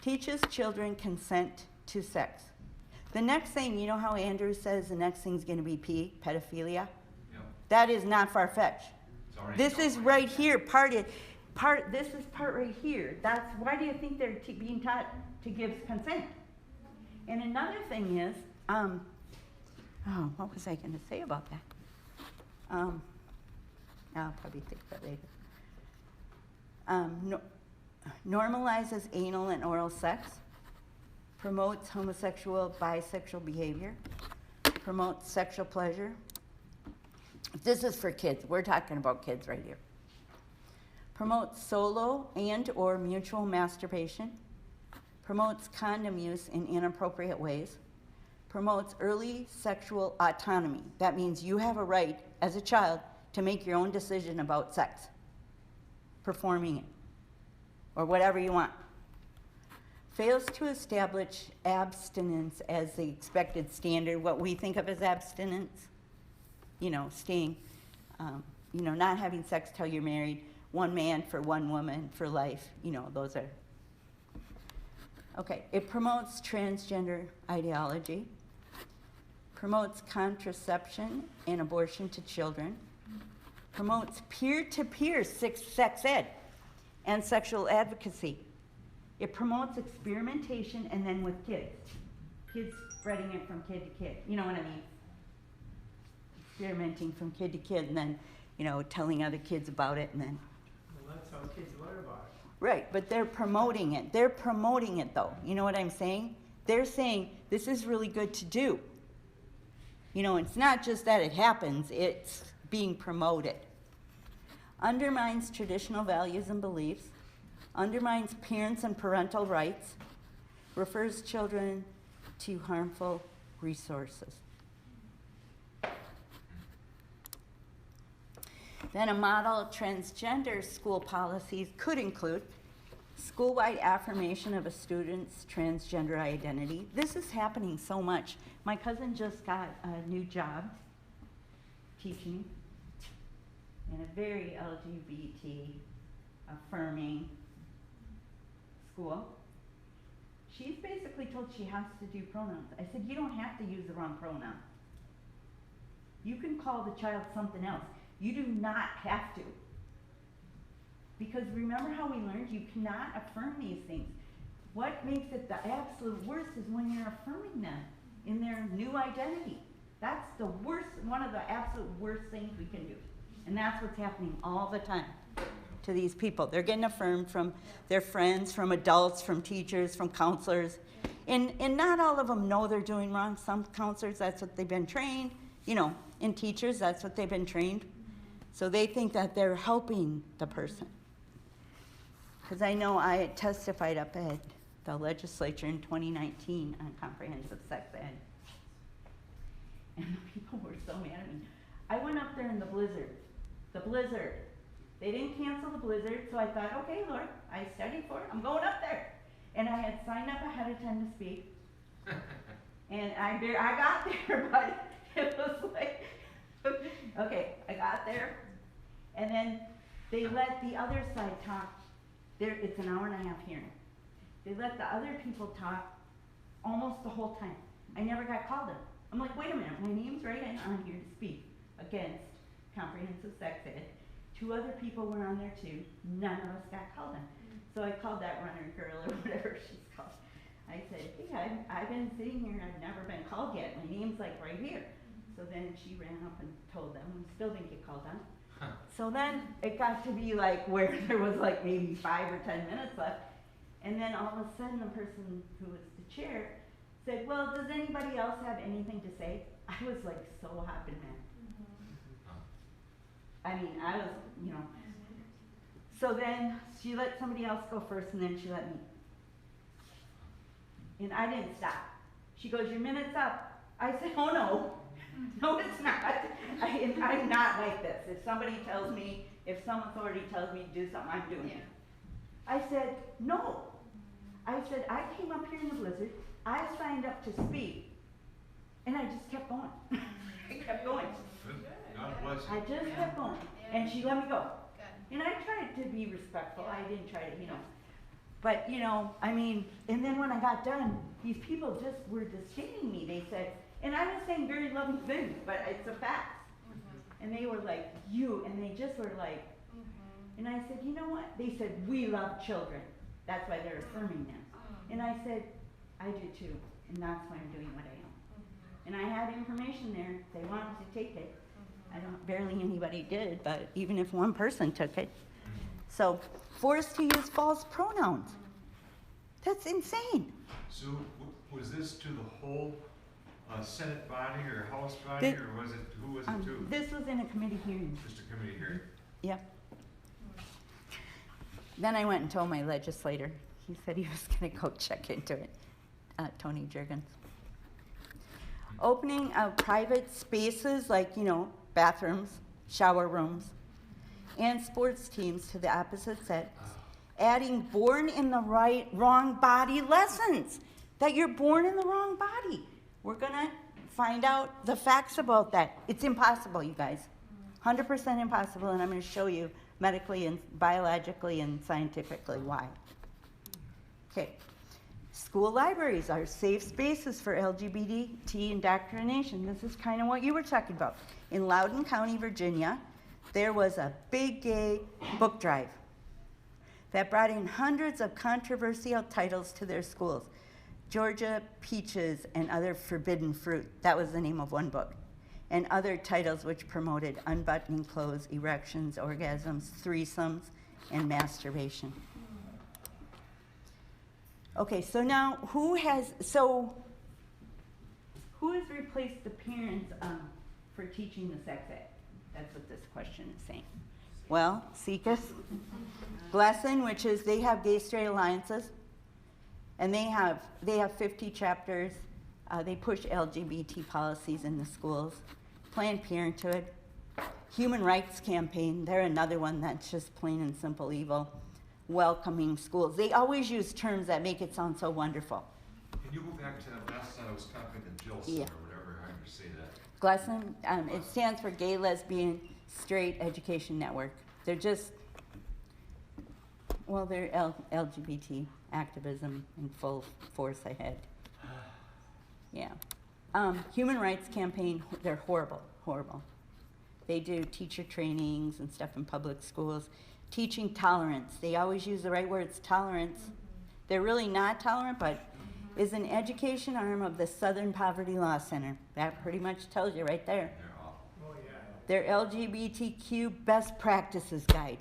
Teaches children consent to sex. The next thing, you know how Andrew says the next thing's going to be pedophilia? Yep. That is not far-fetched. This is right here, this is part right here. That's, why do you think they're being taught to give consent? And another thing is, what was I going to say about that? I'll probably think of it later. Normalizes anal and oral sex, promotes homosexual, bisexual behavior, promotes sexual pleasure. This is for kids. We're talking about kids right here. Promotes solo and or mutual masturbation, promotes condom use in inappropriate ways, promotes early sexual autonomy. That means you have a right as a child to make your own decision about sex, performing it, or whatever you want. Fails to establish abstinence as the expected standard, what we think of as abstinence. You know, staying, not having sex till you're married, one man for one woman for life, those are. Okay, it promotes transgender ideology, promotes contraception and abortion to children, promotes peer-to-peer sex ed and sexual advocacy. It promotes experimentation and then with kids spreading it from kid to kid. You know what I mean? Experimenting from kid to kid and then, telling other kids about it and then. Well, that's how kids learn about it. Right, but they're promoting it. They're promoting it though. You know what I'm saying? They're saying this is really good to do. It's not just that it happens, it's being promoted. Undermines traditional values and beliefs, undermines parents and parental rights, refers children to harmful resources. Then a model transgender school policies could include school-wide affirmation of a student's transgender identity. This is happening so much. My cousin just got a new job teaching in a very LGBT affirming school. She's basically told she has to do pronouns. I said, you don't have to use the wrong pronoun. You can call the child something else. You do not have to. Because remember how we learned you cannot affirm these things. What makes it the absolute worst is when you're affirming them in their new identity. That's the worst, one of the absolute worst things we can do. And that's what's happening all the time to these people. They're getting affirmed from their friends, from adults, from teachers, from counselors. And not all of them know they're doing wrong. Some counselors, that's what they've been trained. And teachers, that's what they've been trained. So they think that they're helping the person. Because I know I had testified up at the legislature in 2019 on comprehensive sex ed. And the people were so mad at me. I went up there in the blizzard. They didn't cancel the blizzard, so I thought, okay, Lord, I studied for it. I'm going up there. And I had signed up ahead of time to speak. And I got there, but it was like, okay, I got there. And then they let the other side talk. It's an hour and a half hearing. They let the other people talk almost the whole time. I never got called in. I'm like, wait a minute, my name's right on here to speak against comprehensive sex ed. 2 other people were on there too. None of us got called in. So I called that runner girl or whatever she's called. I said, hey I've been sitting here, I've never been called yet, my name's like right here. So then she ran up and told them, we still didn't get called on. So then it got to be like where there was like maybe 5 or 10 minutes left. And then all of a sudden the person who was the chair said, well, does anybody else have anything to say? I was like so hopping mad. I mean, I was, you know. So then she let somebody else go first and then she let me. And I didn't stop. She goes, your minute's up. I said, oh no. No, it's not. I'm not like this. If somebody tells me, if some authority tells me to do something, I'm doing it. I said, no. I said, I came up here in the blizzard. I signed up to speak. And I just kept going. I kept going. God bless you. I just kept going. And she let me go. Good. And I tried to be respectful. I didn't try to, you know. But, you know, I mean, and then when I got done, these people just were just shaming me. They said, and I was saying very loving things, but it's a fact. And they were like, you, and they just were like, and I said, you know what? They said, we love children. That's why they're affirming them. And I said, I do too, and that's why I'm doing what I am. And I had information there. They wanted to take it. I don't, barely anybody did, but even if one person took it. So, forced to use false pronouns. That's insane. So, was this to the whole Senate body or House body, or was it, who was it to? This was in a committee hearing. Just a committee hearing? Yep. Then I went and told my legislator. He said he was going to go check into it, Tony Jurgens. Opening of private spaces like, you know, bathrooms, shower rooms, and sports teams to the opposite sex. Adding born in the wrong body lessons. That you're born in the wrong body. We're going to find out the facts about that. It's impossible, you guys. 100% impossible, and I'm going to show you medically and biologically and scientifically why. Okay. School libraries are safe spaces for LGBT indoctrination. This is kind of what you were talking about. In Loudoun County, Virginia, there was a big gay book drive that brought in hundreds of controversial titles to their schools. Georgia Peaches and Other Forbidden Fruit, that was the name of one book. And other titles which promoted unbuttoning clothes, erections, orgasms, threesomes, and masturbation. Okay, so now who has replaced the parents for teaching the sex ed? That's what this question is saying. Well, SIECUS, GLSEN, which is they have gay straight alliances, and they have 50 chapters. They push LGBT policies in the schools. Planned Parenthood, Human Rights Campaign, they're another one that's just plain and simple evil. Welcoming schools. They always use terms that make it sound so wonderful. Can you go back to that last time I was talking to Jilson or whatever, how you say that? GLSEN, it stands for Gay, Lesbian, Straight Education Network. They're just, well, they're LGBT activism in full force ahead. Yeah. Human Rights Campaign, they're horrible, horrible. They do teacher trainings and stuff in public schools. Teaching tolerance. They always use the right words, tolerance. They're really not tolerant, but is an education arm of the Southern Poverty Law Center. That pretty much tells you right there. Oh, yeah. Their LGBTQ best practices guide.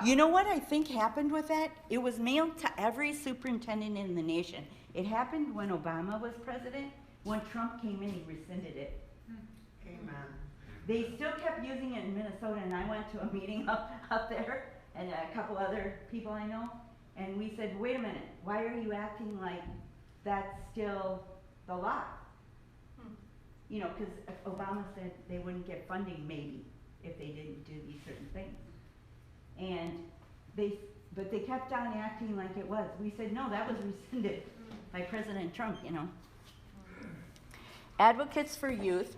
You know what I think happened with that? It was mailed to every superintendent in the nation. It happened when Obama was president. When Trump came in, he rescinded it. Amen. They still kept using it in Minnesota, and I went to a meeting up there, and a couple other people I know, and we said, wait a minute, why are you acting like that's still the law? You know, because Obama said they wouldn't get funding, maybe, if they didn't do these certain things. And but they kept on acting like it was. We said, no, that was rescinded by President Trump, you know. Advocates for Youth.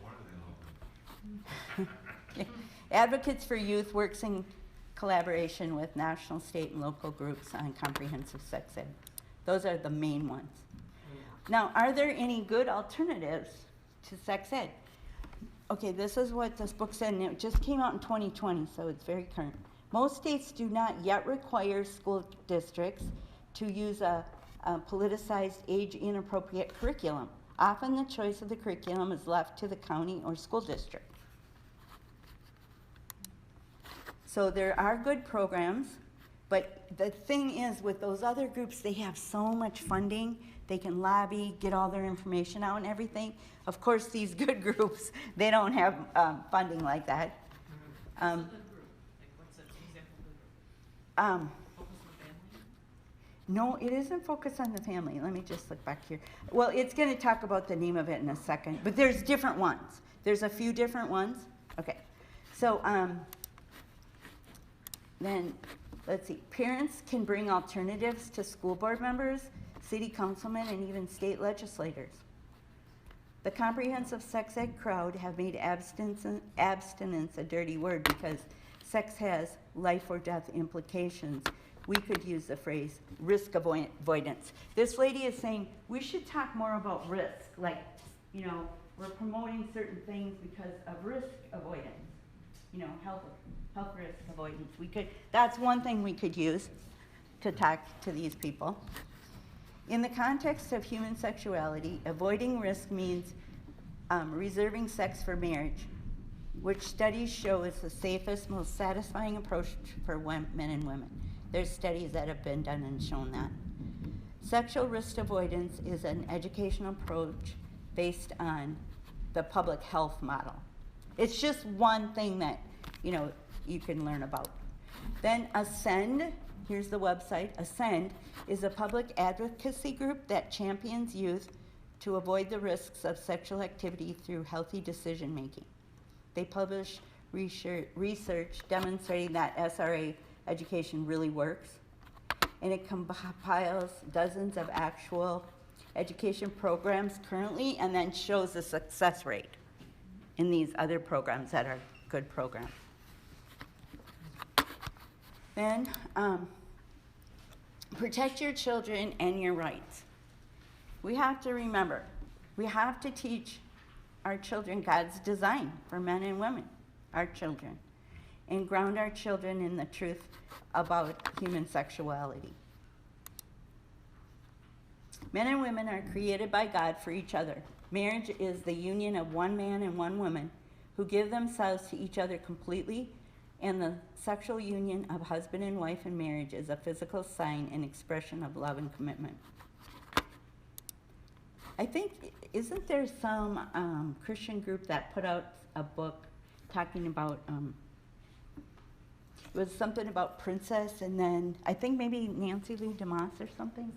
Advocates for Youth works in collaboration with national, state, and local groups on comprehensive sex ed. Those are the main ones. Now, are there any good alternatives to sex ed? Okay, this is what this book said, and it just came out in 2020, so it's very current. Most states do not yet require school districts to use a politicized, age-inappropriate curriculum. Often the choice of the curriculum is left to the county or school district. So there are good programs, but the thing is with those other groups, they have so much funding. They can lobby, get all their information out and everything. Of course, these good groups, they don't have funding like that. What's a good group? Like, what's an example of a good group? Focus on the family? No, it isn't focused on the family. Let me just look back here. Well, it's going to talk about the name of it in a second, but there's different ones. There's a few different ones. Okay, so then let's see. Parents can bring alternatives to school board members, city councilmen, and even state legislators. The comprehensive sex ed crowd have made abstinence a dirty word because sex has life or death implications. We could use the phrase risk avoidance. This lady is saying we should talk more about risk, like, you know, we're promoting certain things because of risk avoidance, you know, health risk avoidance. That's one thing we could use to talk to these people. In the context of human sexuality, avoiding risk means reserving sex for marriage, which studies show is the safest, most satisfying approach for men and women. There's studies that have been done and shown that. Sexual risk avoidance is an educational approach based on the public health model. It's just one thing that, you know, you can learn about. Then Ascend, here's the website. Ascend is a public advocacy group that champions youth to avoid the risks of sexual activity through healthy decision making. They publish research demonstrating that SRA education really works, and it compiles dozens of actual education programs currently and then shows the success rate in these other programs that are good programs. Then, protect your children and your rights. We have to remember, we have to teach our children God's design for men and women, our children, and ground our children in the truth about human sexuality. Men and women are created by God for each other. Marriage is the union of one man and one woman who give themselves to each other completely, and the sexual union of husband and wife in marriage is a physical sign and expression of love and commitment. I think, isn't there some Christian group that put out a book talking about, it was something about princess, and then I think maybe Nancy Lee DeMoss or something.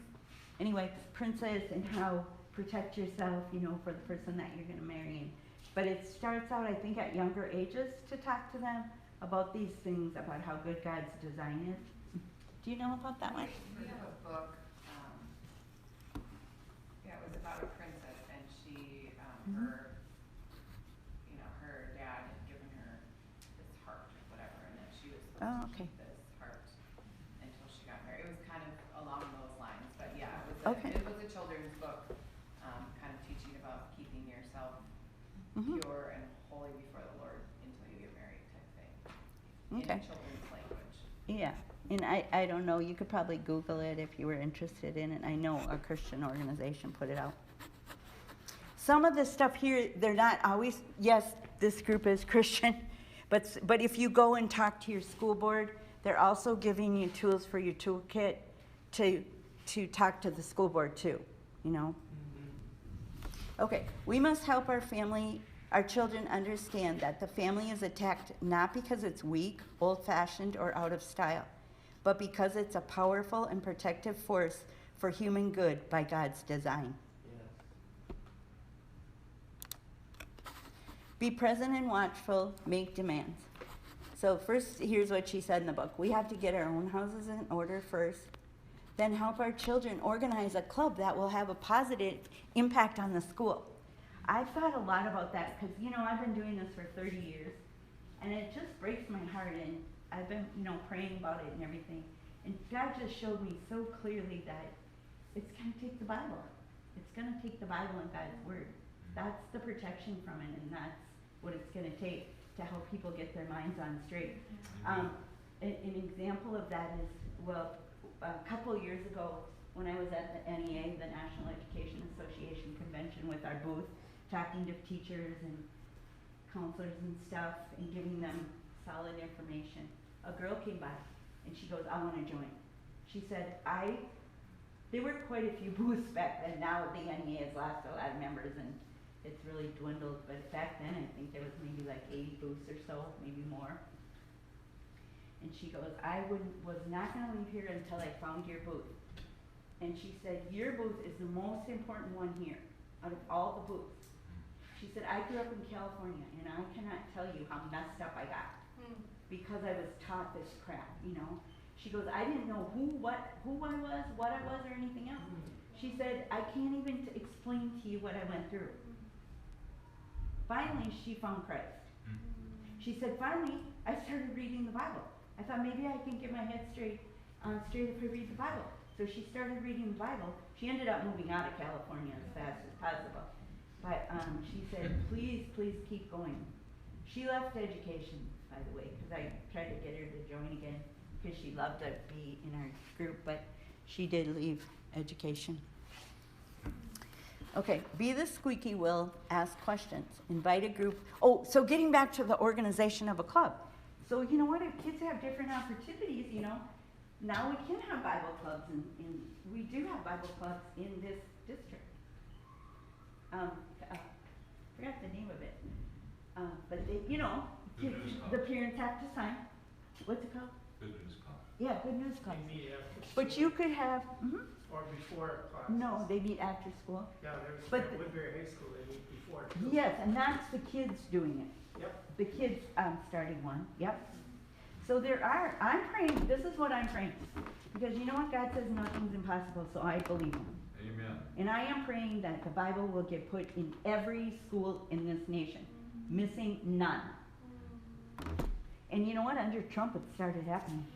Anyway, princess and how protect yourself, you know, for the person that you're going to marry. But it starts out, I think, at younger ages to talk to them about these things, about how good God's design is. Do you know about that one? We have a book, it was about a princess, and she, her, you know, her dad had given her this heart or whatever, and that she was supposed to keep this heart until she got married. It was kind of along those lines, but yeah, it was a children's book, kind of teaching about keeping yourself pure and holy before the Lord until you get married type thing. In a children's language. Yeah, and I don't know, you could probably Google it if you were interested in it. I know a Christian organization put it out. Some of the stuff here, they're not always, yes, this group is Christian, but if you go and talk to your school board, they're also giving you tools for your toolkit to talk to the school board too, you know? Okay, we must help our children understand that the family is attacked not because it's weak, old-fashioned, or out of style, but because it's a powerful and protective force for human good by God's design. Be present and watchful, make demands. So first, here's what she said in the book. We have to get our own houses in order first, then help our children organize a club that will have a positive impact on the school. I've thought a lot about that because, you know, I've been doing this for 30 years, and it just breaks my heart, and I've been, you know, praying about it and everything. And God just showed me so clearly that it's going to take the Bible. It's going to take the Bible and God's Word. That's the protection from it, and that's what it's going to take to help people get their minds on straight. An example of that is, well, a couple of years ago, when I was at the NEA, the National Education Association Convention, with our booth, talking to teachers and counselors and stuff and giving them solid information. A girl came by and she goes, I want to join. She said, there were quite a few booths back then. Now the NEA has lost a lot of members and it's really dwindled, but back then I think there was maybe like 80 booths or so, maybe more. And she goes, was not going to leave here until I found your booth. And she said, your booth is the most important one here out of all the booths. She said, I grew up in California and I cannot tell you how messed up I got because I was taught this crap, you know. She goes, I didn't know who I was, what I was, or anything else. She said, I can't even explain to you what I went through. Finally, she found Christ. She said, finally, I started reading the Bible. I thought maybe I can get my head straight if I read the Bible. So she started reading the Bible. She ended up moving out of California as fast as possible. But she said, please, please keep going. She left education, by the way, because I tried to get her to join again because she loved to be in our group, but she did leave education. Okay, be the squeaky wheel, ask questions, invite a group. Oh, so getting back to the organization of a club. So you know what, if kids have different opportunities, you know, now we can have Bible clubs, and we do have Bible clubs in this district. Forgot the name of it. But they, you know, the parents have to sign. What's it called? Good News Club. Yeah, Good News Club. We meet after But school you could have, or before classes. no, they meet after school. Yeah, there's but at Woodbury High School, they meet before too. Yes, and that's the kids doing it. Yep. The kids starting one, yep. So I'm praying, this is what I'm praying. Because you know what, God says nothing's impossible, so I believe him. Amen. And I am praying that the Bible will get put in every school in this nation, missing none. And you know what, under Trump it started happening.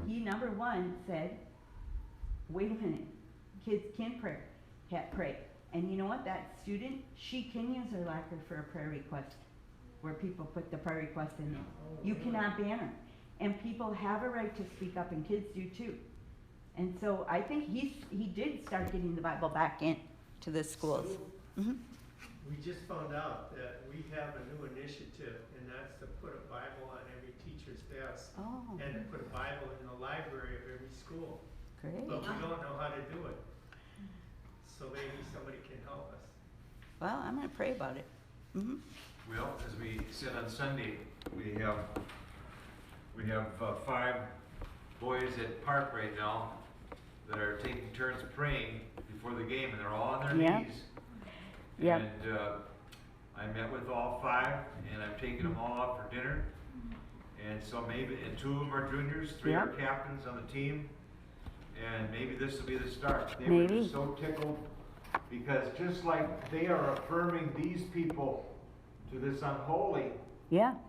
He, number one, said, wait a minute, kids can pray. And you know what, that student, she can use her locker for a prayer request, where people put the prayer request in there. You cannot ban her. And people have a right to speak up, and kids do too. And so I think he did start getting the Bible back into the schools. So, we just found out that we have a new initiative, and that's to put a Bible on every teacher's desk. Oh. And to put a Bible in the library of every school. Great. But we don't know how to do it. So maybe somebody can help us. Well, I'm going to pray about it. Well, as we said on Sunday, we have 5 boys at Park right now that are taking turns praying before the game, and they're all on their knees. Yeah. And I met with all 5, and I've taken them all out for dinner. And so and 2 of them are juniors, 3 are captains on the team, and maybe this will be the start. They were just so tickled, because just like they are affirming these people to this unholy,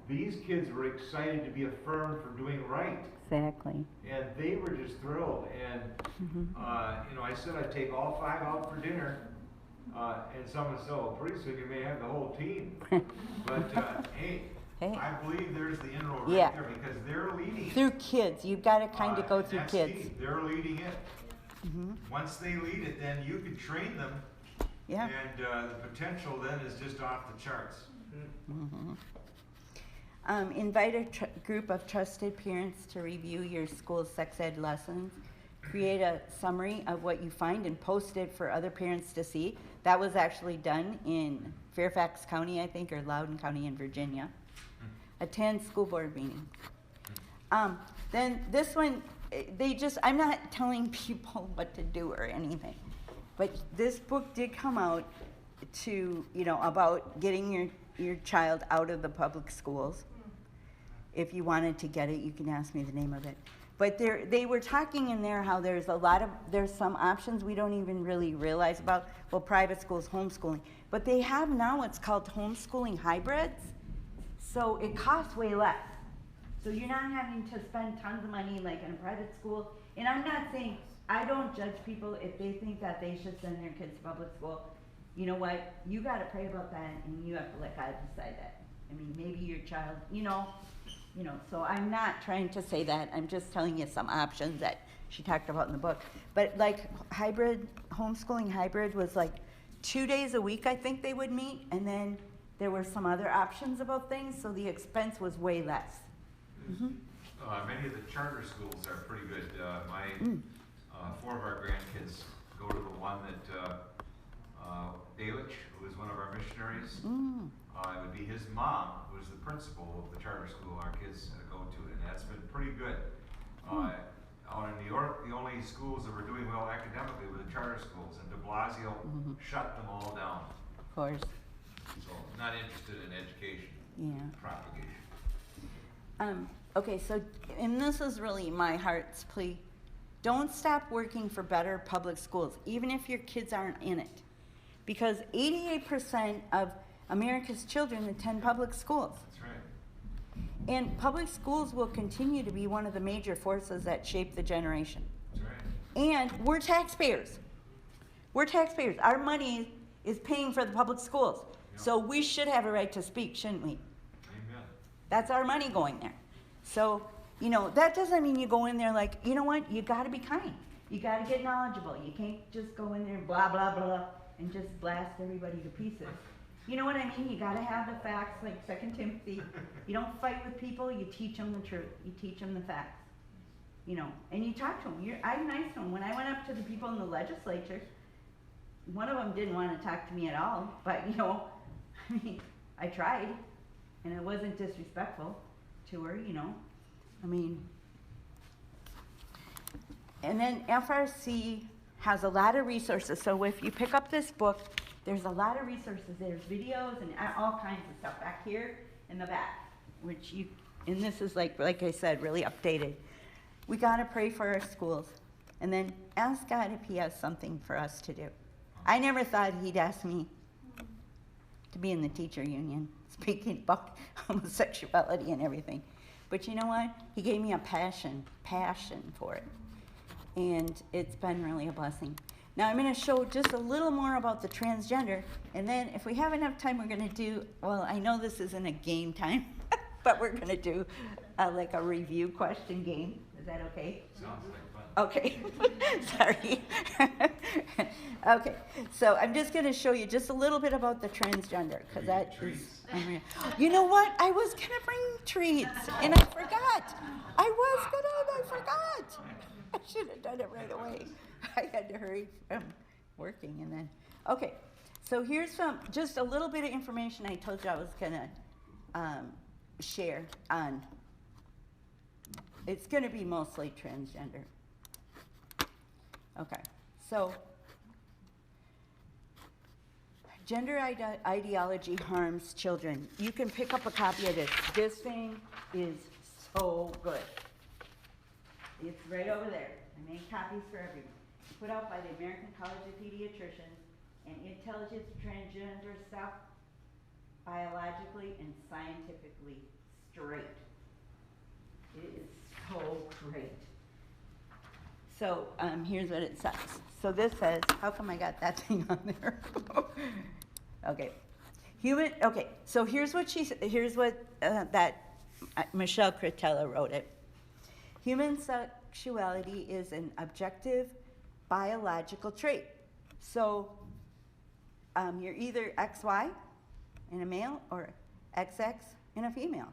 these kids were excited to be affirmed for doing right. Exactly. And they were just thrilled. And you know, I said I'd take all 5 out for dinner. And someone said, well, pretty soon you may have the whole team. But hey, I believe there's the inroad right there, because they're leading it. Through kids. You've got to kind of go through that's kids. Key. They're leading it. Once they lead it, then you can train them. Yeah. And the potential then is just off the charts. Invite a group of trusted parents to review your school's sex ed lessons. Create a summary of what you find and post it for other parents to see. That was actually done in Fairfax County, I think, or Loudoun County in Virginia. Attend school board meeting. Then this one, I'm not telling people what to do or anything, but this book did come out to, you know, about getting your child out of the public schools. If you wanted to get it, you can ask me the name of it. But they were talking in there how there's some options we don't even really realize about. Well, private schools, homeschooling. But they have now what's called homeschooling hybrids. So it costs way less. So you're not having to spend tons of money like in a private school. And I'm not saying, I don't judge people if they think that they should send their kids to public school. You know what? You got to pray about that, and you have to let God decide that. I mean, maybe your child, you know, You know, so I'm not trying to say that, I'm just telling you some options that she talked about in the book. But like hybrid, homeschooling hybrid was like 2 days a week, I think they would meet, and then there were some other options about things, so the expense was way less. Many of the charter schools are pretty good. Four of our grandkids go to the one that Dalich, who is one of our missionaries, it would be his mom, who is the principal of the charter school our kids go to, and that's been pretty good. Out in New York, the only schools that were doing well academically were the charter schools, and de Blasio shut them all down. Of course. So, not interested in education, propagation. Okay, so, and this is really my heart's plea. Don't stop working for better public schools, even if your kids aren't in it. Because 88% of America's children attend public schools. That's right. And public schools will continue to be one of the major forces that shape the generation. That's right. And we're taxpayers. We're taxpayers. Our money is paying for the public schools. So we should have a right to speak, shouldn't we? Amen. That's our money going there. So, you know, that doesn't mean you go in there like, you know what, you gotta be kind. You gotta get knowledgeable. You can't just go in there and blah, blah, blah, and just blast everybody to pieces. You know what I mean? You gotta have the facts, like 2 Timothy. You don't fight with people, you teach them the truth. You teach them the facts. You know, and you talk to them. I'm nice to them. When I went up to the people in the legislature, one of them didn't want to talk to me at all, but you know, I mean, I tried, and it wasn't disrespectful to her, you know. I mean, and then FRC has a lot of resources. So if you pick up this book, there's a lot of resources. There's videos and all kinds of stuff back here in the back, which you, and this is like I said, really updated. We gotta pray for our schools, and then ask God if He has something for us to do. I never thought He'd ask me to be in the teacher union, speaking about homosexuality and everything. But you know what? He gave me a passion for it. And it's been really a blessing. Now I'm going to show just a little more about the transgender, and then if we have enough time, we're going to do, well, I know this isn't a game time, but we're going to do like a review question game. Is that okay? Sounds like fun. Okay, sorry. Okay, so I'm just going to show you just a little bit about the transgender, because that is unreal. You know what? I was going to bring treats, and I forgot. I forgot. I should have done it right away. I had to hurry from working, and then, okay. So here's just a little bit of information I told you I was going to share on. It's going to be mostly transgender. Okay, so gender ideology harms children. You can pick up a copy of this. This thing is so good. It's right over there. I made copies for everyone. It's put out by the American College of Pediatricians, and it tells you transgender stuff biologically and scientifically straight. It is so great. So here's what it says. So this says, how come I got that thing on there? Okay. Okay, so here's what Michelle Cretella wrote it. Human sexuality is an objective biological trait. So you're either XY in a male or XX in a female.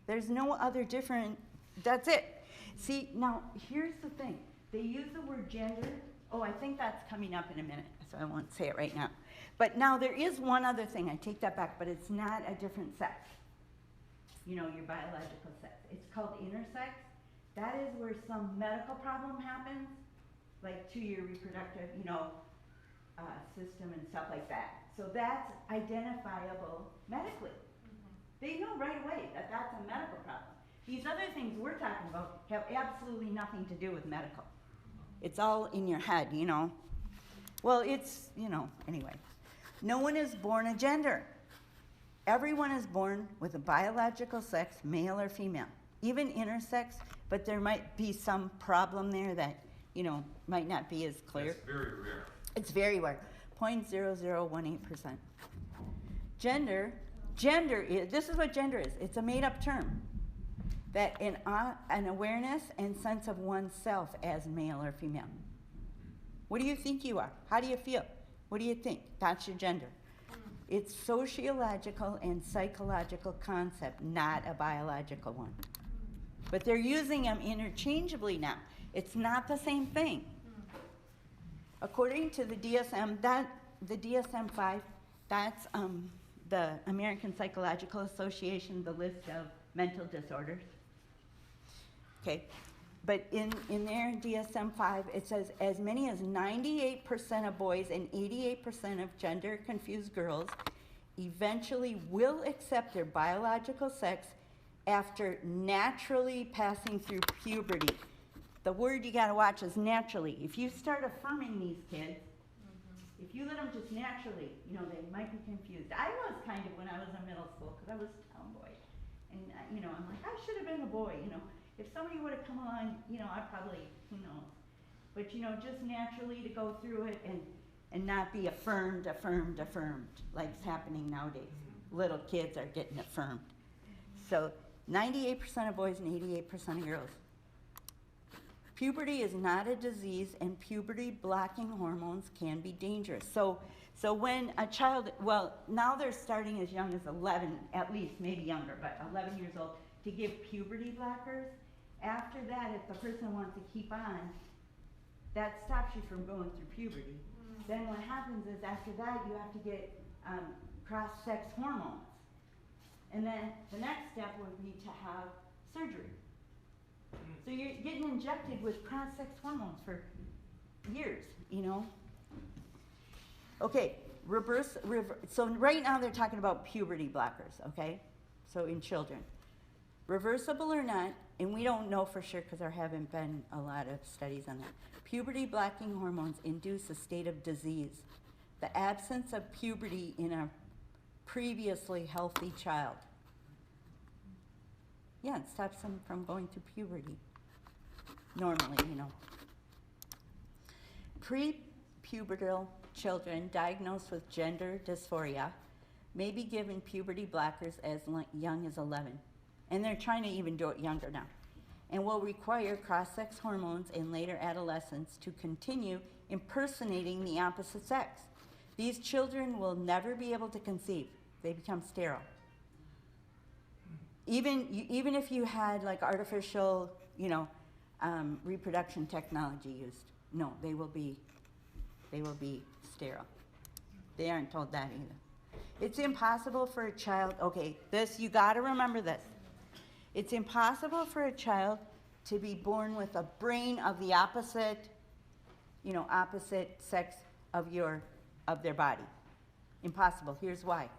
There's no other different, that's it. See, now here's the thing. They use the word gender. Oh, I think that's coming up in a minute, so I won't say it right now. But now there is one other thing. I take that back, but it's not a different sex. You know, your biological sex. It's called intersex. That is where some medical problem happens, like to your reproductive, system and stuff like that. So that's identifiable medically. They know right away that that's a medical problem. These other things we're talking about have absolutely nothing to do with medical. It's all in your head, you know. Well, it's, anyway. No one is born a gender. Everyone is born with a biological sex, male or female, even intersex, but there might be some problem there that, might not be as clear. It's very rare. It's very rare, 0.0018%. Gender is, this is what gender is. It's a made-up term. that an awareness and sense of oneself as male or female. What do you think you are? How do you feel? What do you think? That's your gender. It's sociological and psychological concept, not a biological one. But they're using them interchangeably now. It's not the same thing. According to the DSM, the DSM-5, that's the American Psychological Association, the list of mental disorders. Okay, but in their DSM-5, it says as many as 98% of boys and 88% of gender-confused girls eventually will accept their biological sex after naturally passing through puberty. The word you gotta watch is naturally. If you start affirming these kids, if you let them just naturally, you know, they might be confused. I was kind of when I was in middle school, because I was a tomboy. And, you know, I'm like, I should have been a boy, you know. If somebody would have come along, you know, I probably, who knows. But, you know, just naturally to go through it and not be affirmed, like it's happening nowadays. Little kids are getting affirmed. So 98% of boys and 88% of girls. Puberty is not a disease, and puberty-blocking hormones can be dangerous. So when a child, well, now they're starting as young as 11, at least, maybe younger, but 11 years old, to give puberty blockers. After that, if the person wants to keep on, that stops you from going through puberty. Then what happens is after that, you have to get cross-sex hormones. And then the next step would be to have surgery. So you're getting injected with cross-sex hormones for years, you know. Okay, so right now they're talking about puberty blockers, okay? So in children. Reversible or not, and we don't know for sure because there haven't been a lot of studies on that. Puberty blocking hormones induce a state of disease, the absence of puberty in a previously healthy child. Yeah, it stops them from going through puberty. Normally, you know. Pre-pubertal children diagnosed with gender dysphoria may be given puberty blockers as young as 11. And they're trying to even do it younger now. And will require cross-sex hormones in later adolescence to continue impersonating the opposite sex. These children will never be able to conceive. They become sterile. Even if you had like artificial, you know, reproduction technology used, no, they will be sterile. They aren't told that either. It's impossible for a child, okay, you gotta remember this. It's impossible for a child to be born with a brain of the opposite, you know, opposite sex of their body. Impossible. Here's why.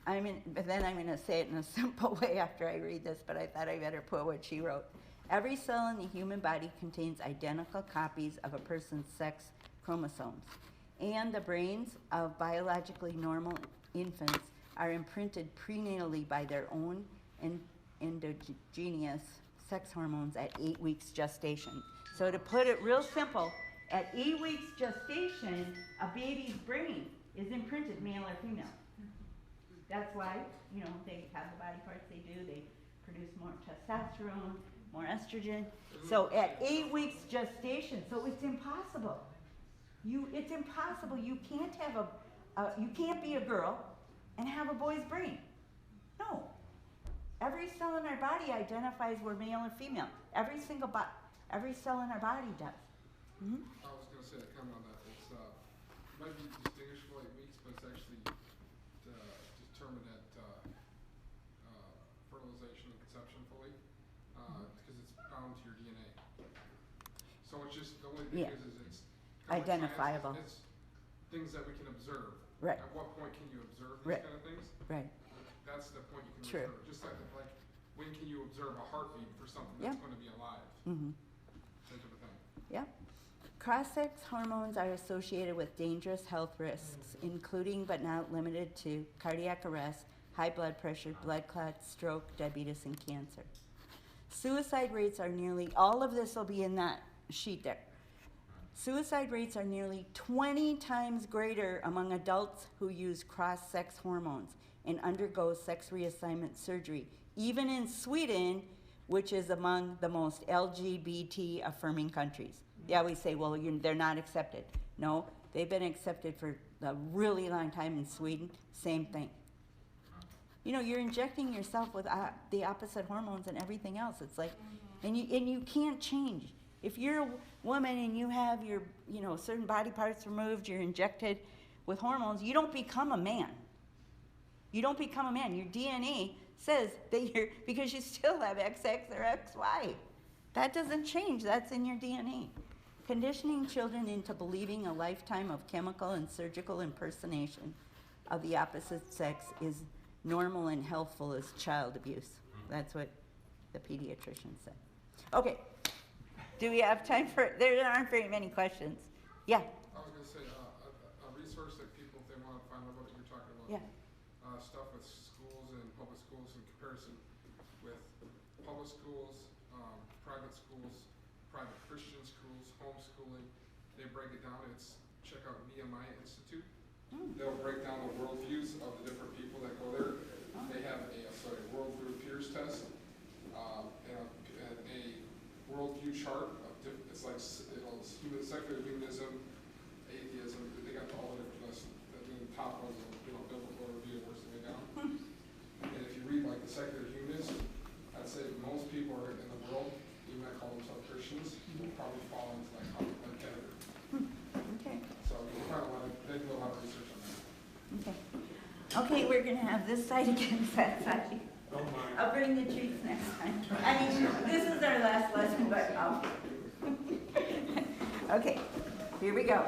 But then I'm going to say it in a simple way after I read this, but I thought I better put what she wrote. Every cell in the human body contains identical copies of a person's sex chromosomes, and the brains of biologically normal infants are imprinted prenatally by their own endogenous sex hormones at 8 weeks gestation. So to put it real simple, at 8 weeks gestation, a baby's brain is imprinted male or female. That's why, you know, they have the body parts they do. They produce more testosterone, more estrogen. So at 8 weeks gestation, so it's impossible. It's impossible. You can't have you can't be a girl and have a boy's brain. No. Every cell in our body identifies we're male or female. Every cell in our body does. Mm-hmm. I was going to say a comment on that. It's it might be distinguishable 8 weeks, but it's actually determined at fertilization and conception fully, because it's bound to your DNA. So it's just the only thing is it's identifiable. It's things that we can observe. Right. At what point can you observe these kind of things? Right. That's the point you can True. observe. Just like when can you observe a heartbeat for something that's going to be alive? Mm-hmm. That type of thing. Yep. Cross-sex hormones are associated with dangerous health risks, including but not limited to cardiac arrest, high blood pressure, blood clots, stroke, diabetes, and cancer. Suicide rates are all of this will be in that sheet there. Suicide rates are nearly 20 times greater among adults who use cross-sex hormones and undergo sex reassignment surgery, even in Sweden, which is among the most LGBT affirming countries. Yeah, we say, well, they're not accepted. No, they've been accepted for a really long time in Sweden. Same thing. You know, you're injecting yourself with the opposite hormones and everything else. It's like, and you can't change. If you're a woman and you have your, certain body parts removed, you're injected with hormones, you don't become a man. You don't become a man. Your DNA says that because you still have XX or XY. That doesn't change. That's in your DNA. Conditioning children into believing a lifetime of chemical and surgical impersonation of the opposite sex is normal and helpful as child abuse. That's what the pediatrician said. Okay. Do we have time for, there aren't very many questions. Yeah. I was going to say, a resource that people, if they want to find out what you're talking about. Yeah. Stuff with schools and public schools in comparison with public schools, private schools, private Christian schools, homeschooling. They break it down. Check out Nehemiah Institute. They'll break down the worldviews of the different people that go there. They have a worldview peers test and a worldview chart of different. It's like secular humanism, atheism. They got all the different lists. The top ones, biblical review works their way down. And if you read like the secular humanists, I'd say most people are in the world, even that call themselves Christians, will probably fall into like category. Okay. So you find they do a lot of research on that. Okay. Okay, we're going to have this side against that side. I'll bring the treats next time. I mean, this is our last lesson, but okay, here we go.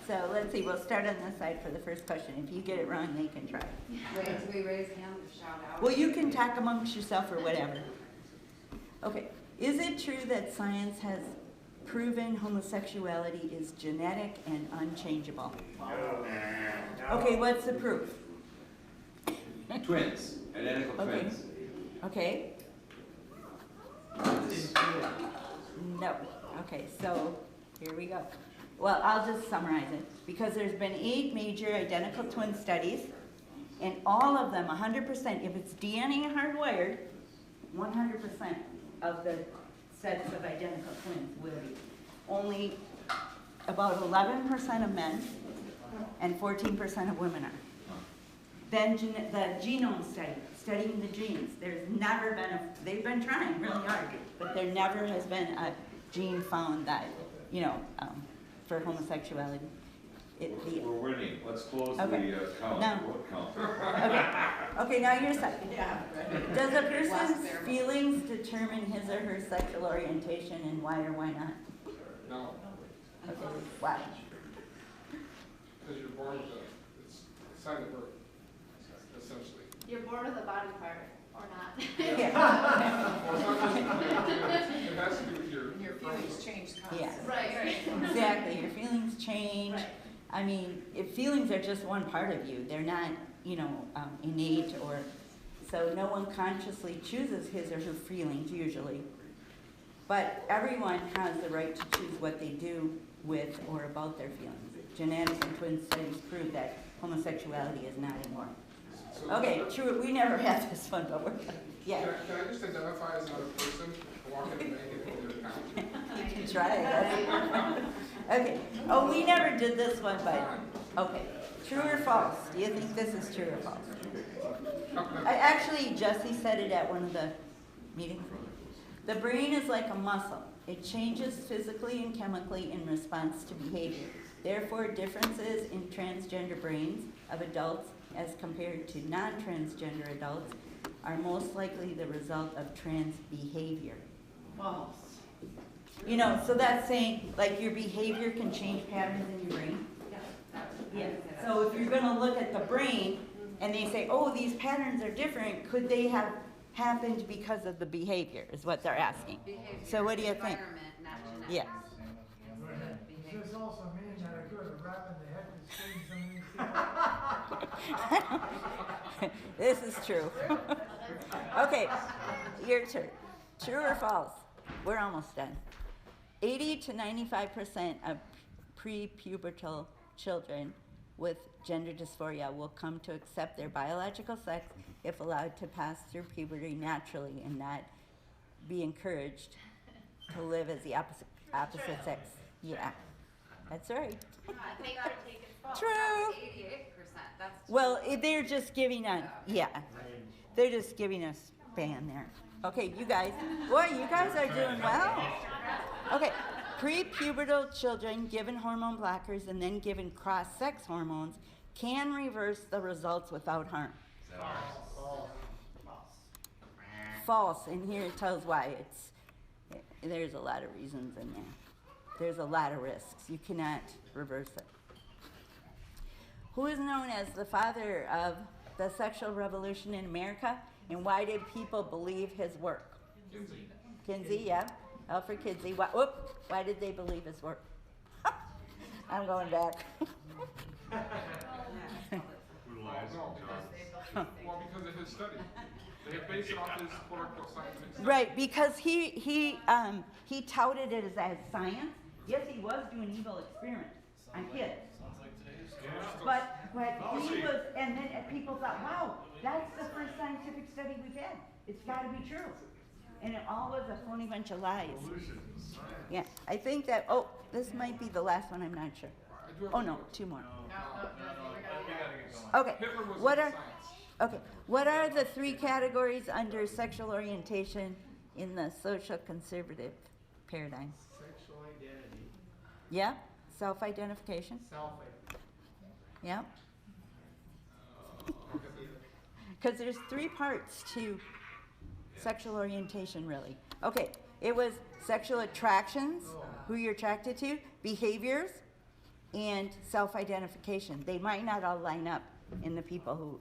So let's see, we'll start on this side for the first question. If you get it wrong, they can try. Wait, do we raise hands or shout out? Well, you can talk amongst yourself or whatever. Okay, is it true that science has proven homosexuality is genetic and unchangeable? Okay, what's the proof? Twins, identical twins. Okay. No. Okay, so here we go. Well, I'll just summarize it. Because there's been 8 major identical twin studies, and all of them, 100%, if it's DNA hardwired, 100% of the sets of identical twins will be. Only about 11% of men and 14% of women are. Then the genome study, studying the genes. There's never been they've been trying really hard, but there never has been a gene found that, for homosexuality. We're winning. Let's close Okay. the count. Now- Vote count. Okay, now your side. Does a person's feelings determine his or her sexual orientation, and why or why not? No, Okay, why? because you're born with it's sign of birth, essentially. You're born with a body part, or not. Well, it's not just, it has to do with your feelings change constantly. Yeah. Right. Exactly, your feelings change. Right. I mean, if feelings are just one part of you, they're not, innate or, so no one consciously chooses his or her feelings usually. But everyone has the right to choose what they do with or about their feelings. Genetic and twin studies prove that homosexuality is not immoral. So- Okay, true, we never had this one, but we're, yeah. Can I just identify as another person, walk in the bank and pull their account? You can try it. Right? Okay. Oh, we never did this one, but okay. True or false? Do you think this is true or false? Actually, Jesse said it at one of the meetings. The brain is like a muscle. It changes physically and chemically in response to behavior. Therefore, differences in transgender brains of adults as compared to non-transgender adults are most likely the result of trans behavior. False. So that's saying, like, your behavior can change patterns in your brain? Yeah. So if you're gonna look at the brain, and they say, oh, these patterns are different, could they have happened because of the behavior, is what they're asking. Behavior, So what do you think? environment, not genetics. Yes. Does this also mean that I go to rap in the head to scream something? This is true. Okay, your turn. True or false? We're almost done. 80 to 95% of prepubertal children with gender dysphoria will come to accept their biological sex if allowed to pass through puberty naturally and not be encouraged to live as the opposite sex. Yeah, that's right. They gotta take it full. True. 88%, that's. Well, they're just giving us, yeah, they're just giving us ban there. Okay, you guys, boy, you guys are doing well. Okay, prepubertal children given hormone blockers and then given cross-sex hormones can reverse the results without harm. False, and here it tells why. There's a lot of reasons in there. There's a lot of risks. You cannot reverse it. Who is known as the father of the sexual revolution in America, and why did people believe his work? Kinsey. Kinsey, yeah. Alfred Kinsey. Why did they believe his work? I'm going back. Because of his study. They have based it off his political scientific study. Right, because he touted it as science. Yes, he was doing evil experiments on kids. Sounds like today's. But he was, and then people thought, wow, that's the first scientific study we've had. It's got to be true. And it all was a phony bunch of lies. Yeah, I think that, this might be the last one, I'm not sure. Oh no, two more. Okay, what are the three categories under sexual orientation in the social conservative paradigm? Sexual identity. Yeah, self-identification. Yeah. Because there's three parts to sexual orientation, really. Okay, it was sexual attractions, who you're attracted to, behaviors, and self-identification. They might not all line up in the people who,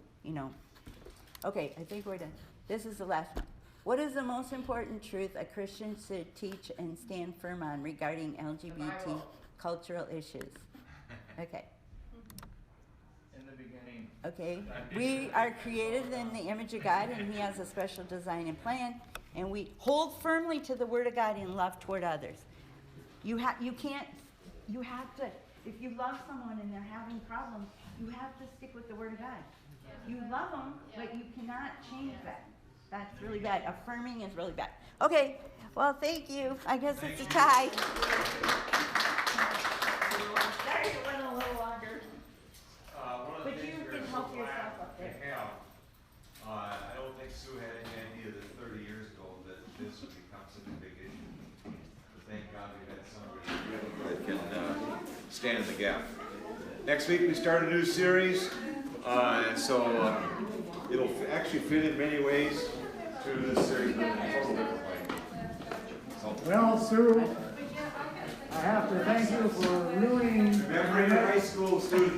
Okay, I think we're done. This is the last one. What is the most important truth a Christian should teach and stand firm on regarding LGBT cultural issues? Okay. In the beginning. Okay, we are created in the image of God, and He has a special design and plan, and we hold firmly to the Word of God in love toward others. You have to, if you love someone and they're having problems, you have to stick with the Word of God. You love them, but you cannot change that. That's really bad. Affirming is really bad. Okay, well, thank you. I guess it's a tie. Sorry it went a little longer. One of the But things you we're can so help glad yourself up we there. have, I don't think Sue had any idea that 30 years ago that this would become such a big issue. But thank God we've had somebody that can stand in the gap. Next week we start a new series, and so it'll actually fit in many ways to this series, but in a total different way. Well, Sue, I have to thank you for ruining. Memory high school student.